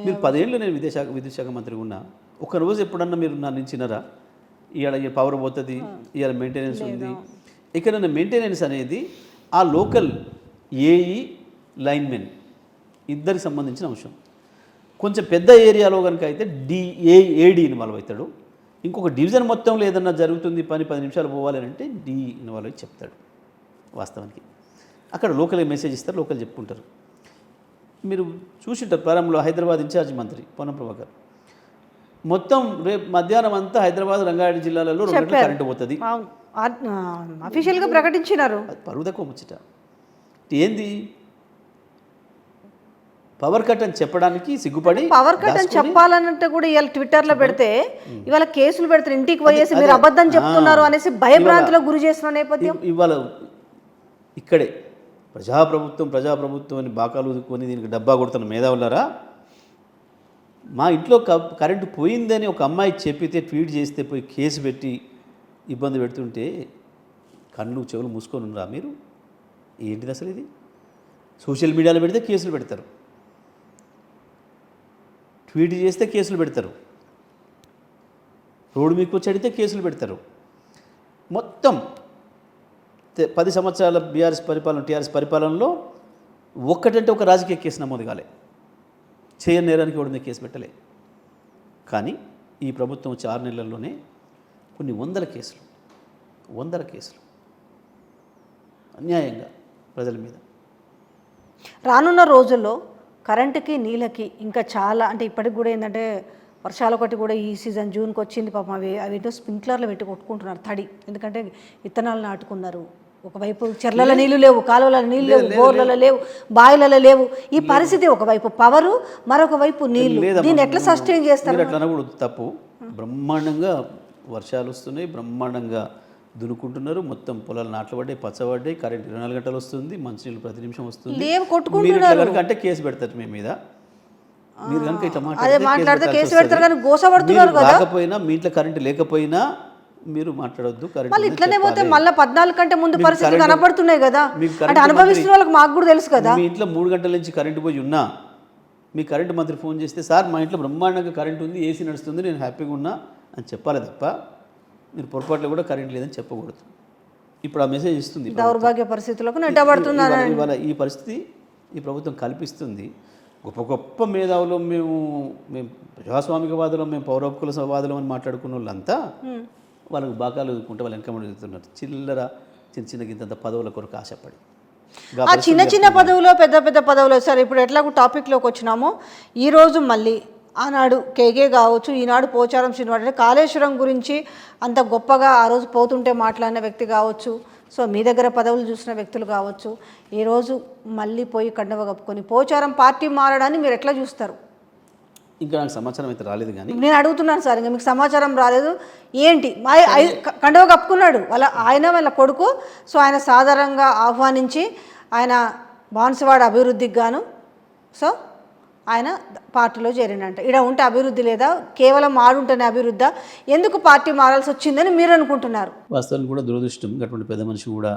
మీరు 10 ఏళ్ళు నేను విద్యుత్ శాఖ మంత్రిగా ఉన్నా. ఒకరోజు ఎప్పుడన్నా మీరు నా నుంచి వినరా? ఇవాళ పవర్ పోతుంది, ఇవాళ మెయింటెనెన్స్ ఉంది. ఎక్కడైనా మెయింటెనెన్స్ అనేది ఆ లోకల్ ఏఈ లైన్మెన్ ఇద్దరికి సంబంధించిన అంశం. కొంచెం పెద్ద ఏరియాలో కనుక అయితే ఏడీ ఇన్వాల్వ్ అవుతాడు. ఇంకొక డివిజన్ మొత్తంలో ఏదన్నా జరుగుతుంది, 10 నిమిషాలు పోవాలి అంటే డి ఇన్వాల్వ్ అయి చెప్తాడు. వాస్తవానికి అక్కడ లోకల్ మెసేజ్ ఇస్తారు, లోకల్ చెప్పుకుంటారు. మీరు చూసింటారు ప్రారంభంలో హైదరాబాద్ ఇన్ఛార్జ్ మంత్రి పొన్నం ప్రభాకర్ మొత్తం రేపు మధ్యాహ్నం అంతా హైదరాబాద్, రంగారెడ్డి జిల్లాలలో 2 గంటలు కరెంటు పోతుంది అఫీషియల్గా ప్రకటించినారు. అది పరువు తక్కువ ముచ్చట. ఏంది పవర్ కట్ అని చెప్పడానికి సిగ్గుపడి, పవర్ కట్ అని చెప్పాలంటే కూడా ఇవాళ ట్విట్టర్లో పెడితే ఇవాళ కేసులు పెడతారు, ఇంటికి పోయేసి మీరు అబద్ధం చెప్తున్నారు అనేసి భయభ్రాంతిలో గురి చేసిన నేపథ్యం. ఇవాళ ఇక్కడే ప్రజాప్రభుత్వం అని బాకాలు ఊదుకొని దీనికి డబ్బా కొడుతున్న మేధావులారా, మా ఇంట్లో కరెంటు పోయిందని ఒక అమ్మాయి చెప్పితే ట్వీట్ చేస్తే పోయి కేసు పెట్టి ఇబ్బంది పెడుతుంటే కళ్ళు చెవులు మూసుకొని ఉన్నారా మీరు? ఏంటిది అసలు ఇది? సోషల్ మీడియాలో పెడితే కేసులు పెడతారు, ట్వీట్ చేస్తే కేసులు పెడతారు, రోడ్డు మీకు వచ్చి అడిగితే కేసులు పెడతారు. మొత్తం 10 సంవత్సరాల టీఆర్ఎస్ పరిపాలనలో ఒక్కటంటే ఒక రాజకీయ కేసు నమోదు కాలే. చేయని నేరానికి ఎవరి కేసు పెట్టలే. కానీ ఈ ప్రభుత్వం వచ్చి 6 నెలల్లోనే కొన్ని వందల కేసులు అన్యాయంగా ప్రజల మీద. రానున్న రోజుల్లో కరెంటుకి, నీళ్ళకి ఇంకా చాలా అంటే ఇప్పటికి కూడా ఏంటంటే వర్షాలు ఒకటి కూడా ఈ సీజన్ జూన్కి వచ్చింది పాపం, అవేంటో స్ప్రింక్లర్లు పెట్టి కొట్టుకుంటున్నారు తడి, ఎందుకంటే విత్తనాలు నాటుకున్నారు. ఒకవైపు చెర్లలో నీళ్లు లేవు, కాలువలలో నీళ్ళు లేవు, బోర్లలో లేవు, బావిలలో లేవు. ఈ పరిస్థితి ఒకవైపు పవరు, మరొక వైపు నీళ్లు. దీన్ని ఎట్లా సస్టైన్ చేస్తారు? అట్లా కూడా తప్పు. బ్రహ్మాండంగా వర్షాలు వస్తున్నాయి, బ్రహ్మాండంగా దున్నుకుంటున్నారు, మొత్తం పొలాలు నాట్లు పడ్డాయి, పచ్చబడ్డాయి, కరెంట్ 24 గంటలు వస్తుంది, మంచినీళ్ళు ప్రతి నిమిషం వస్తుంది. లేవు కొట్టుకుంటున్నారు. కనుక అంటే కేసు పెడతారు మీ మీద. మీరు కనుక ఇట్లా మాట్లాడితే కేసు పెడతారు, కానీ గోసపడుతున్నారు కదా. కాకపోయినా మీ ఇంట్లో కరెంట్ లేకపోయినా మీరు మాట్లాడొద్దు. మళ్ళీ ఇట్లనే పోతే మళ్ళీ 14 కంటే ముందు పరిస్థితులు కనపడుతున్నాయి కదా, అంటే అనుభవిస్తున్న వాళ్ళకి మాకు కూడా తెలుసు కదా. మీ ఇంట్లో 3 గంటల నుంచి కరెంటు పోయి ఉన్నా మీ కరెంటు మంత్రి ఫోన్ చేస్తే సార్ మా ఇంట్లో బ్రహ్మాండంగా కరెంట్ ఉంది, ఏసీ నడుస్తుంది, నేను హ్యాపీగా ఉన్నా అని చెప్పాలి తప్ప మీరు పొరపాట్లు కూడా కరెంట్ లేదని చెప్పకూడదు. ఇప్పుడు ఆ మెసేజ్ ఇస్తుంది. దౌర్భాగ్య పరిస్థితులకు నెట్టబడుతున్నారు. ఇవాళ ఈ పరిస్థితి ఈ ప్రభుత్వం కల్పిస్తుంది. గొప్ప గొప్ప మేధావులు మేము ప్రజాస్వామికవాదులం, మేము పౌర హక్కుల వాదులం అని మాట్లాడుకున్న వాళ్ళంతా వాళ్ళకి బాకాలు ఎదుర్కొంటే వాళ్ళు వెనకబడి ఎదుగుతున్నారు. చిల్లర చిన్న చిన్న గింతంత పదవుల కొరకు ఆశపడి. ఆ చిన్న చిన్న పదవులో పెద్ద పెద్ద పదవులు సరే. ఇప్పుడు ఎట్లాగో టాపిక్లోకి వచ్చినామో, ఈరోజు మళ్ళీ ఆనాడు కేకే కావచ్చు, ఈనాడు పోచారం శ్రీనివాస్ అంటే కాళేశ్వరం గురించి అంత గొప్పగా ఆ రోజు పోతుంటే మాట్లాడిన వ్యక్తి కావచ్చు, సో మీ దగ్గర పదవులు చూసిన వ్యక్తులు కావచ్చు, ఈరోజు మళ్ళీ పోయి కండవ కప్పుకొని పోచారం పార్టీ మారడాన్ని మీరు ఎట్లా చూస్తారు? ఇంకా నాకు సమాచారం అయితే రాలేదు, కానీ నేను అడుగుతున్నాను సార్, ఇంకా మీకు సమాచారం రాలేదు ఏంటి? కండవ కప్పుకున్నాడు వాళ్ళ కొడుకు. సో ఆయన సాధారణంగా ఆహ్వానించి ఆయన బాన్సువాడ అభివృద్ధికి గాను సో ఆయన పార్టీలో చేరినంట. ఇక్కడ ఉంటే అభివృద్ధి లేదా, కేవలం ఆడుంటేనే అభివృద్ధి, ఎందుకు పార్టీ మారాల్సి వచ్చిందని మీరు అనుకుంటున్నారు? వాస్తవానికి కూడా దురదృష్టం అటువంటి పెద్ద మనిషి కూడా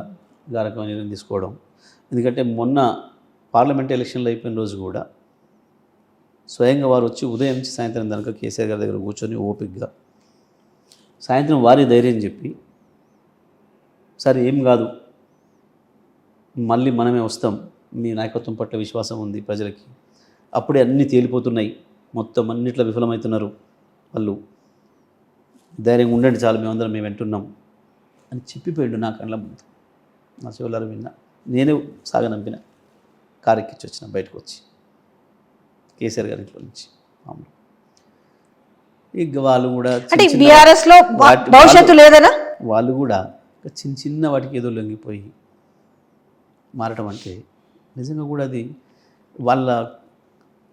గారకం నిర్ణయం తీసుకోవడం. ఎందుకంటే మొన్న పార్లమెంట్ ఎలక్షన్లు అయిపోయిన రోజు కూడా స్వయంగా వారు వచ్చి ఉదయం నుంచి సాయంత్రం దాకా కేసీఆర్ గారి దగ్గర కూర్చొని ఓపికగా సాయంత్రం వారి ధైర్యం చెప్పి, సరే ఏం కాదు మళ్ళీ మనమే వస్తాం, మీ నాయకత్వం పట్ల విశ్వాసం ఉంది ప్రజలకి, అప్పుడే అన్నీ తేలిపోతున్నాయి, మొత్తం అన్నిట్లో విఫలమవుతున్నారు వాళ్ళు, ధైర్యంగా ఉండండి చాలు, మేమందరం మేము వింటున్నాం అని చెప్పిపోయాడు. నా కళ్ళ ముందు నా చెవులారా విన్నా, నేనే సాగనంపిన, కారెక్కిచ్చి వచ్చిన బయటకు వచ్చి కేసీఆర్ గారి ఇంట్లో నుంచి. ఇక వాళ్ళు కూడా భవిష్యత్తు లేదనా, వాళ్ళు కూడా చిన్న చిన్న వాటికి ఏదో లొంగిపోయి మారటం అంటే నిజంగా కూడా అది వాళ్ళ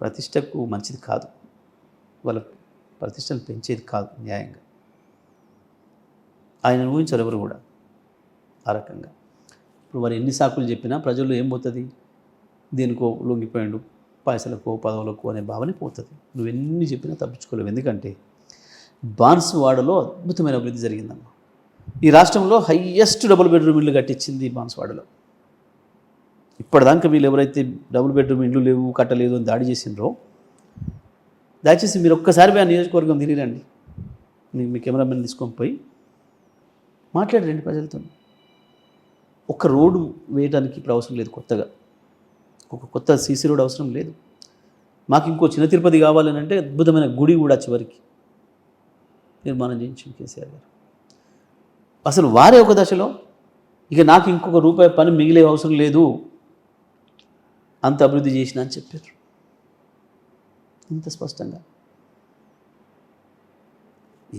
ప్రతిష్టకు మంచిది కాదు, వాళ్ళ ప్రతిష్టను పెంచేది కాదు న్యాయంగా. ఆయన ఊహించారు ఎవరు కూడా ఆ రకంగా. ఇప్పుడు వారు ఎన్ని సాకులు చెప్పినా ప్రజల్లో ఏం పోతుంది, దేనికో లొంగిపోయాడు, పైసలకు పదవులకు అనే భావనే పోతుంది. నువ్వు ఎన్ని చెప్పినా తప్పించుకోలేవు. ఎందుకంటే బాన్సువాడలో అద్భుతమైన అభివృద్ధి జరిగిందమ్మా. ఈ రాష్ట్రంలో హయ్యెస్ట్ డబుల్ బెడ్రూమ్ ఇల్లు కట్టించింది బాన్సువాడలో. ఇప్పటిదాకా వీళ్ళు ఎవరైతే డబుల్ బెడ్రూమ్ ఇండ్లు లేవు కట్టలేదు అని దాడి చేసిండ్రో, దయచేసి మీరు ఒక్కసారి ఆ నియోజకవర్గం తిరిగిరండి, మీ కెమెరామెన్ తీసుకొని పోయి మాట్లాడరండి ప్రజలతో. ఒక్క రోడ్డు వేయడానికి ఇప్పుడు అవసరం లేదు, కొత్తగా ఒక కొత్త సీసీ రోడ్ అవసరం లేదు. మాకు ఇంకో చిన్న తిరుపతి కావాలని అంటే అద్భుతమైన గుడి కూడా చివరికి నిర్మాణం చేయించింది కేసీఆర్ గారు. అసలు వారే ఒక దశలో ఇక నాకు ఇంకొక రూపాయి పని మిగిలే అవసరం లేదు, అంత అభివృద్ధి చేసిన అని చెప్పారు ఇంత స్పష్టంగా.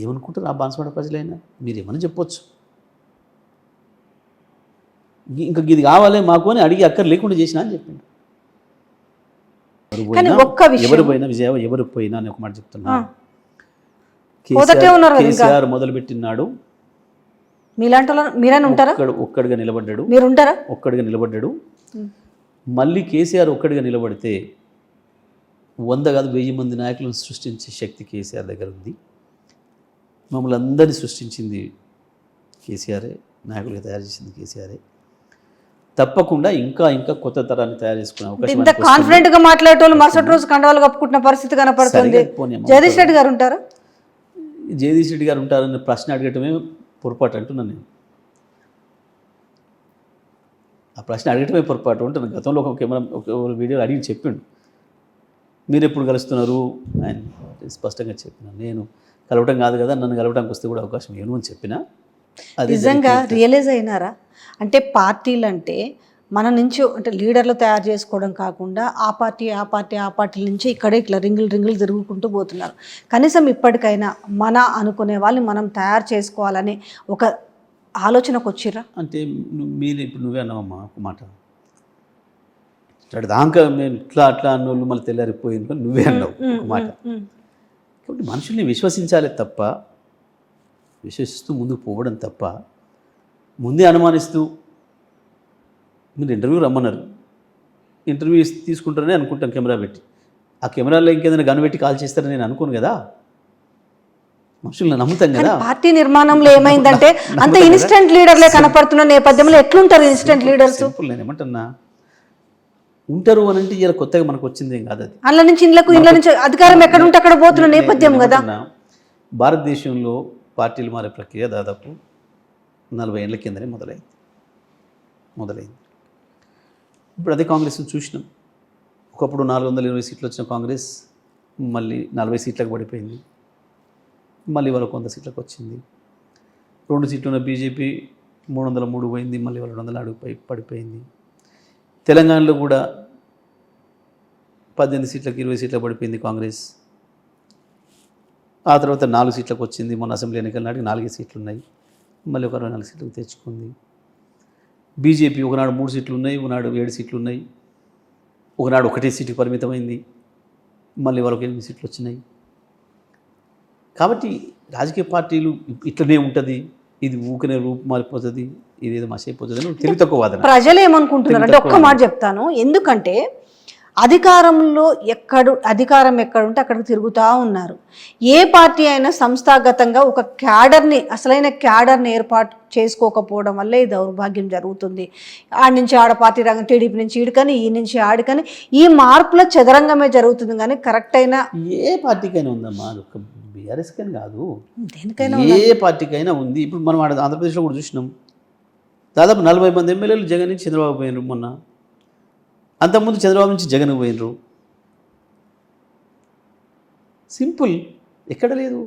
ఏమనుకుంటారు ఆ బాన్సువాడ ప్రజలైనా? మీరు ఏమని చెప్పొచ్చు, ఇంకా ఇది కావాలి మాకు అని అడిగి అక్కర లేకుండా చేసిన అని చెప్పిండు. ఎవరు పోయినా విజయ ఎవరు పోయినా అని ఒక మాట చెప్తున్నా, కేసీఆర్ మొదలుపెట్టినాడు ఒక్కడిగా నిలబడ్డాడు, ఒక్కడిగా నిలబడ్డాడు. మళ్ళీ కేసీఆర్ ఒక్కడిగా నిలబడితే 100 కాదు 1000 మంది నాయకులను సృష్టించే శక్తి కేసీఆర్ దగ్గర ఉంది. మమ్మల్ని అందరినీ సృష్టించింది కేసీఆరే, నాయకులుగా తయారు చేసింది కేసీఆరే. తప్పకుండా ఇంకా ఇంకా కొత్త తరాన్ని తయారు చేసుకునే అవకాశం. కాన్ఫిడెంట్ గా మాట్లాడేటోళ్ళు మరుసటి రోజు కండవాలు కప్పుకుంటున్న పరిస్థితి కనపడుతుంది. జగదీష్ రెడ్డి గారు ఉంటారు, జగదీష్ రెడ్డి గారు ఉంటారని ప్రశ్న అడగటమే పొరపాటు అంటున్నాను నేను. ఆ ప్రశ్న అడగటమే పొరపాటు అంటున్నాను. గతంలో ఒక కెమెరా ఒక వీడియోలో అడిగి చెప్పిండు, మీరు ఎప్పుడు కలుస్తున్నారు ఆయన స్పష్టంగా చెప్పిన. నేను కలవటం కాదు కదా, నన్ను కలవడానికి వస్తే కూడా అవకాశం ఏను అని చెప్పిన. నిజంగా రియలైజ్ అయినారా? అంటే పార్టీలు అంటే మన నుంచి అంటే లీడర్లు తయారు చేసుకోవడం కాకుండా ఆ పార్టీ నుంచి ఇక్కడే ఇట్లా రింగులు తిరుగుకుంటూ పోతున్నారు. కనీసం ఇప్పటికైనా మన అనుకునే వాళ్ళని మనం తయారు చేసుకోవాలని ఒక ఆలోచనకు వచ్చిర్రా? అంటే మీరు ఇప్పుడు నువ్వే అన్నావమ్మా ఒక మాట, దాకా నేను ఇట్లా అట్లా అన్నోళ్ళు మళ్ళీ తెల్లారిపోయిందో నువ్వే అన్నావు ఒక మాట. కాబట్టి మనుషుల్ని విశ్వసించాలి తప్ప, విశ్వసిస్తూ ముందుకు పోవడం తప్ప, ముందే అనుమానిస్తూ మీరు ఇంటర్వ్యూ రమ్మన్నారు, ఇంటర్వ్యూ తీసుకుంటారని అనుకుంటాను కెమెరా పెట్టి, ఆ కెమెరాలో ఇంకేదైనా గన్ పెట్టి కాల్ చేస్తారని నేను అనుకోను కదా, మనుషుల్ని నమ్ముతాం కదా. పార్టీ నిర్మాణంలో ఏమైందంటే అంత ఇన్స్టెంట్ లీడర్లే కనపడుతున్న నేపథ్యంలో ఎట్లుంటారు ఇన్స్టెంట్ లీడర్స్? సింపుల్, నేను ఏమంటున్నా ఉంటారు అని అంటే ఇలా కొత్తగా మనకు వచ్చింది ఏం కాదు. అది అందులో నుంచి ఇండ్ల నుంచి అధికారం ఎక్కడ ఉంటే అక్కడ పోతున్న నేపథ్యం కదా. భారతదేశంలో పార్టీలు మారే ప్రక్రియ దాదాపు 40 ఏళ్ల కిందనే మొదలైంది. ఇప్పుడు అదే కాంగ్రెస్ని చూసినాం. ఒకప్పుడు 420 సీట్లు వచ్చిన కాంగ్రెస్ మళ్ళీ 40 సీట్లకు పడిపోయింది, మళ్ళీ వాళ్ళ 100 సీట్లకు వచ్చింది. 2 సీట్లు ఉన్న బీజేపీ 303 పోయింది, మళ్ళీ వాళ్ళు 200 పడిపోయింది. తెలంగాణలో కూడా 18 సీట్లకు 20 సీట్లకు పడిపోయింది కాంగ్రెస్. ఆ తర్వాత 4 సీట్లకు వచ్చింది. మొన్న అసెంబ్లీ ఎన్నికల నాటికి 4 సీట్లు ఉన్నాయి, మళ్ళీ ఒక 24 సీట్లకు తెచ్చుకుంది. బీజేపీ ఒకనాడు 3 సీట్లు ఉన్నాయి, ఒకనాడు 7 సీట్లు ఉన్నాయి, ఒకనాడు 1 సీటుకి పరిమితమైంది, మళ్ళీ వాళ్ళకి 8 సీట్లు వచ్చినాయి. కాబట్టి రాజకీయ పార్టీలు ఇట్లనే ఉంటుంది, ఇది ఊకనే రూపు మారిపోతుంది, ఇదేదో మసైపోతుంది అని తెలివి తక్కువ వాదన. ప్రజలు ఏమనుకుంటున్నారు అంటే ఒక్క మాట చెప్తాను, ఎందుకంటే అధికారం ఎక్కడుంటే అక్కడికి తిరుగుతూ ఉన్నారు. ఏ పార్టీ అయినా సంస్థాగతంగా ఒక క్యాడర్ని, అసలైన క్యాడర్ని ఏర్పాటు చేసుకోకపోవడం వల్లే ఈ దౌర్భాగ్యం జరుగుతుంది. ఆడి నుంచి ఆడ పార్టీ రంగం, టీడీపీ నుంచి ఈడికని, ఈ నుంచి ఆడికని, ఈ మార్పుల చదరంగమే జరుగుతుంది. కానీ కరెక్ట్ అయినా ఏ పార్టీకైనా ఉందమ్మా, బీఆర్ఎస్కైనా కాదు, దేనికైనా ఏ పార్టీకైనా ఉంది. ఇప్పుడు మనం ఆంధ్రప్రదేశ్లో కూడా చూసినాం, దాదాపు 40 మంది ఎమ్మెల్యేలు జగన్ నుంచి చంద్రబాబు పోయినరు. మొన్న అంతకుముందు చంద్రబాబు నుంచి జగన్ పోయినరు. సింపుల్, ఎక్కడ లేదు,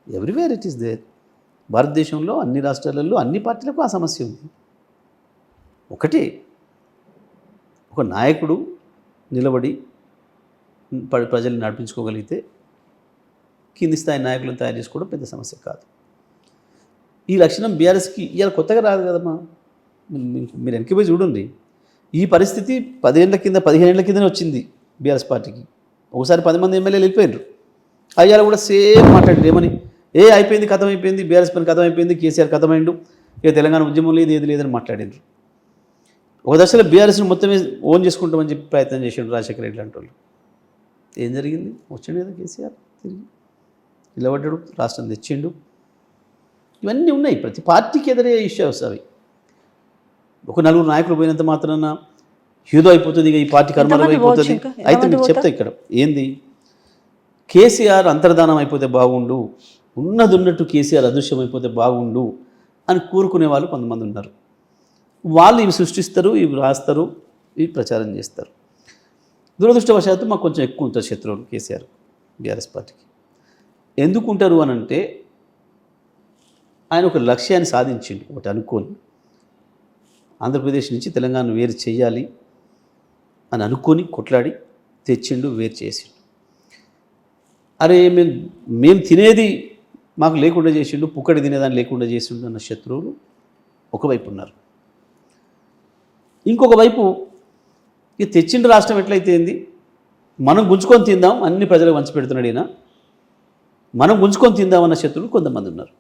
ఎవ్రీవేర్ ఇట్ ఈస్ దేర్. భారతదేశంలో అన్ని రాష్ట్రాలలో అన్ని పార్టీలకు ఆ సమస్య ఉంది. ఒకటి, ఒక నాయకుడు నిలబడి ప్రజల్ని నడిపించుకోగలిగితే కింది స్థాయి నాయకులను తయారు చేసుకోవడం పెద్ద సమస్య కాదు. ఈ లక్షణం బీఆర్ఎస్కి ఇవాళ కొత్తగా రాదు కదమ్మా. మీరు వెనక్కిపోయి చూడండి, ఈ పరిస్థితి 10 ఏళ్ల కింద 15 ఏళ్ల కిందనే వచ్చింది బీఆర్ఎస్ పార్టీకి. ఒకసారి 10 మంది ఎమ్మెల్యేలు వెళ్ళిపోయినారు, అయ్యాల కూడా సేమ్ మాట్లాడారు. ఏమని? అయిపోయింది, కథం అయిపోయింది, బీఆర్ఎస్ పని కథం అయిపోయింది, కేసీఆర్ కథమైండు, ఇక తెలంగాణ ఉద్యమం లేదు, ఏది లేదని మాట్లాడినారు. ఒక దశలో బీఆర్ఎస్ని మొత్తమే ఓన్ చేసుకుంటామని చెప్పి ప్రయత్నం చేసిండు రాజశేఖర రెడ్డి లాంటి వాళ్ళు. ఏం జరిగింది? వచ్చిండు కదా కేసీఆర్, తిరిగి నిలబడ్డాడు, రాష్ట్రం తెచ్చిండు. ఇవన్నీ ఉన్నాయి, ప్రతి పార్టీకి ఎదురే ఇష్యూస్ అవి. ఒక 4 నాయకులు పోయినంత మాత్రాన ఏదో అయిపోతుంది, ఇక ఈ పార్టీ కర్మరం అయిపోతుంది. అయితే మీకు చెప్తా ఇక్కడ ఏంది, కేసీఆర్ అంతర్ధానం అయిపోతే బాగుండు, ఉన్నట్టు కేసీఆర్ అదృశ్యం అయిపోతే బాగుండు అని కోరుకునే వాళ్ళు కొంతమంది ఉన్నారు. వాళ్ళు ఇవి సృష్టిస్తారు, ఇవి రాస్తారు, ఇవి ప్రచారం చేస్తారు. దురదృష్టవశాత్తు మాకు కొంచెం ఎక్కువ ఉంటుంది శత్రువులు కేసీఆర్, బీఆర్ఎస్ పార్టీకి. ఎందుకు ఉంటారు అని అంటే, ఆయన ఒక లక్ష్యాన్ని సాధించిండు, ఒకటి అనుకోని, ఆంధ్రప్రదేశ్ నుంచి తెలంగాణ వేరు చేయాలి అని అనుకొని కొట్లాడి తెచ్చిండు, వేరు చేసిండు. అరే మేము తినేది మాకు లేకుండా చేసిండు, పుక్కడి తినేదాన్ని లేకుండా చేసిండు అన్న శత్రువులు ఒకవైపు ఉన్నారు. ఇంకొక వైపు ఇక తెచ్చిండు రాష్ట్రం ఎట్లయితే ఏంది, మనం గుంజుకొని తిందాం, అన్ని ప్రజలకు పంచి పెడుతున్నాడు ఈయన, మనం గుంజుకొని తిందామన్న శత్రువులు కొంతమంది ఉన్నారు.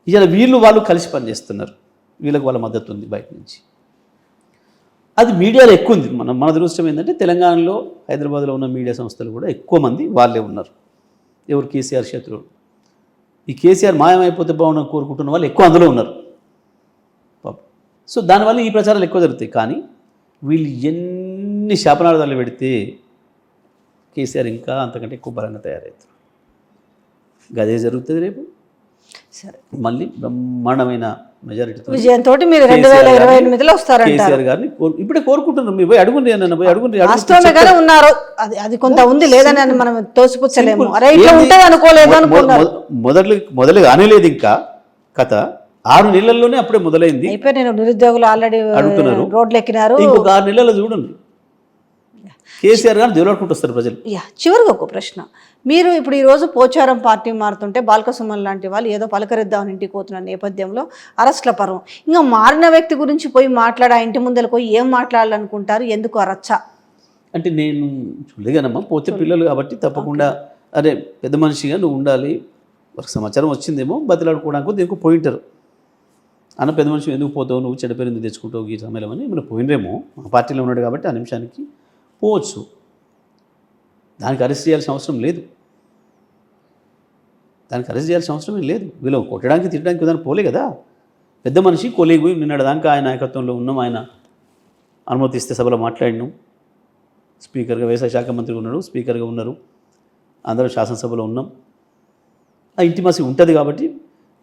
ఇవాళ వాళ్ళు కలిసి పనిచేస్తున్నారు, వీళ్ళకి వాళ్ళ మద్దతు ఉంది బయట నుంచి. అది మీడియాలో ఎక్కువ ఉంది. మన దురదృష్టం ఏంటంటే తెలంగాణలో, హైదరాబాద్లో ఉన్న మీడియా సంస్థలు కూడా ఎక్కువ మంది వాళ్ళే ఉన్నారు. ఎవరు? కేసీఆర్ శత్రువులు. ఈ కేసీఆర్ మాయమైపోతే బాగుండని కోరుకుంటున్న వాళ్ళు ఎక్కువ అందులో ఉన్నారు. సో దానివల్ల ఈ ప్రచారాలు ఎక్కువ జరుగుతాయి. కానీ వీళ్ళు ఎన్ని శాపనార్థాలు పెడితే కేసీఆర్ ఇంకా అంతకంటే ఎక్కువ బలంగా తయారవుతారు. గదే జరుగుతుంది రేపు. సరే, మళ్ళీ బ్రహ్మాండమైన మెజారిటీతో విజయంతో మీరు 2028లో వస్తారంటారు. కేసీఆర్ గారిని ఇప్పుడే కోరుకుంటున్నాం. మీరు పోయి అడుగుండి, అన్న పోయి అడుగుండి. వాస్తవమే ఉన్నారు, అది కొంత ఉంది, లేదని మనం తోసిపుచ్చలేము. అరే ఇట్లా ఉంటుంది అనుకోలేదు అనుకున్నారు. మొదలుగా అనేలేదు ఇంకా కథ, 6 నెలల్లోనే అప్పుడే మొదలైంది. అయిపోయి నేను నిరుద్యోగులు ఆల్రెడీ అడుగుతున్నారు. రోడ్లు ఎక్కినారు. ఇంకొక 6 నెలల్లో చూడండి కేసీఆర్ గారు దేవులాడుకుంటూ వస్తారు ప్రజలు. చివరికి ఒక ప్రశ్న, మీరు ఇప్పుడు ఈరోజు పోచారం పార్టీ మారుతుంటే బాల్కసుమన్ లాంటి వాళ్ళు ఏదో పలకరిద్దామని ఇంటికి పోతున్న నేపథ్యంలో అరెస్ట్ల పర్వం, ఇంకా మారిన వ్యక్తి గురించి పోయి మాట్లాడి ఆ ఇంటి ముందర పోయి ఏం మాట్లాడాలనుకుంటారు, ఎందుకు అరచ్చ? అంటే నేను చూడలేగానమ్మా, పోతే పిల్లలు కాబట్టి తప్పకుండా అరే పెద్ద మనిషిగా నువ్వు ఉండాలి, ఒక సమాచారం వచ్చిందేమో బతిలాడుకోవడానికి దేనికి పోయింటారు. అన్న పెద్ద మనిషి ఎందుకు పోతావు, నువ్వు చెడ్డపేరు ఎందుకు తెచ్చుకుంటావు ఈ సమయంలో అని మనం పోయినరేమో. మా పార్టీలో ఉన్నాడు కాబట్టి ఆ నిమిషానికి పోవచ్చు, దానికి అరెస్ట్ చేయాల్సిన అవసరం లేదు. దానికి అరెస్ట్ చేయాల్సిన అవసరం ఏం లేదు. వీళ్ళు కొట్టడానికి తిట్టడానికి దాన్ని పోలే కదా. పెద్ద మనిషి కొలీగు, నిన్నటి దాకా ఆయన నాయకత్వంలో ఉన్నాం, ఆయన అనుమతిస్తే సభలో మాట్లాడినాం. స్పీకర్గా వ్యవసాయ శాఖ మంత్రిగా ఉన్నాడు, స్పీకర్గా ఉన్నారు, అందరూ శాసనసభలో ఉన్నాం. ఆ ఇంటిమసి ఉంటుంది కాబట్టి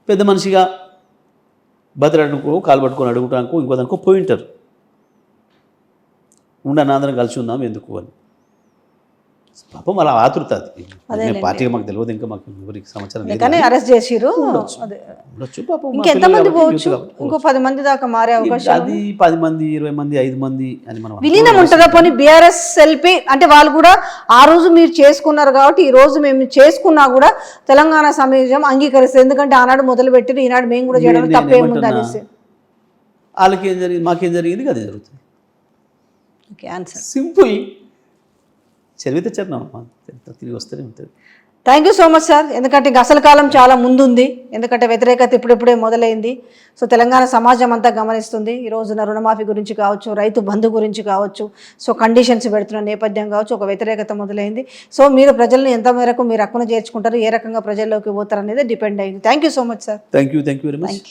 పెద్ద మనిషిగా బతిలాడుకో కాలు పట్టుకొని అడుగుటానికో ఇంకో దానికో పోయింటారు. ఉండని అందరం కలిసి ఉందాం ఎందుకు అని పాపం అలా ఆతృత. అది పార్టీగా మాకు తెలియదు, ఇంకా మాకు ఎవరికి సమాచారం లేదు. కానీ అరెస్ట్ చేసిరు, ఉండొచ్చు పాపం. ఇంకెంతమంది పోవచ్చు, ఇంకో 10 మంది దాకా మారే అవకాశం. అది 10 మంది 20 మంది 5 మంది అని మనం విలీనం ఉంటుందా? పోనీ బీఆర్ఎస్ ఎల్పీ అంటే వాళ్ళు కూడా ఆ రోజు మీరు చేసుకున్నారు కాబట్టి ఈ రోజు మేము చేసుకున్నా కూడా తెలంగాణ సమాజం అంగీకరిస్తుంది, ఎందుకంటే ఆనాడు మొదలు పెట్టిన ఈనాడు మేము కూడా చేయడం తప్పేముంది అనేసి. వాళ్ళకి ఏం జరిగింది మాకేం జరిగింది అదే జరుగుతుంది. Okay, answer simple. చదివితే చరణం తిరిగి వస్తూనే ఉంటుంది. Thank you so much sir. ఎందుకంటే ఇంకా అసలు కాలం చాలా ముందుంది, ఎందుకంటే వ్యతిరేకత ఇప్పుడిప్పుడే మొదలైంది. సో తెలంగాణ సమాజం అంతా గమనిస్తుంది. ఈ రోజున రుణమాఫీ గురించి కావచ్చు, రైతు బంధు గురించి కావచ్చు, సో కండిషన్స్ పెడుతున్న నేపథ్యం కావచ్చు, ఒక వ్యతిరేకత మొదలైంది. సో మీరు ప్రజల్ని ఎంత మేరకు మీరు హక్కును చేర్చుకుంటారు, ఏ రకంగా ప్రజల్లోకి పోతారు అనేది డిపెండ్ అయింది. Thank you so much sir. Thank you very much.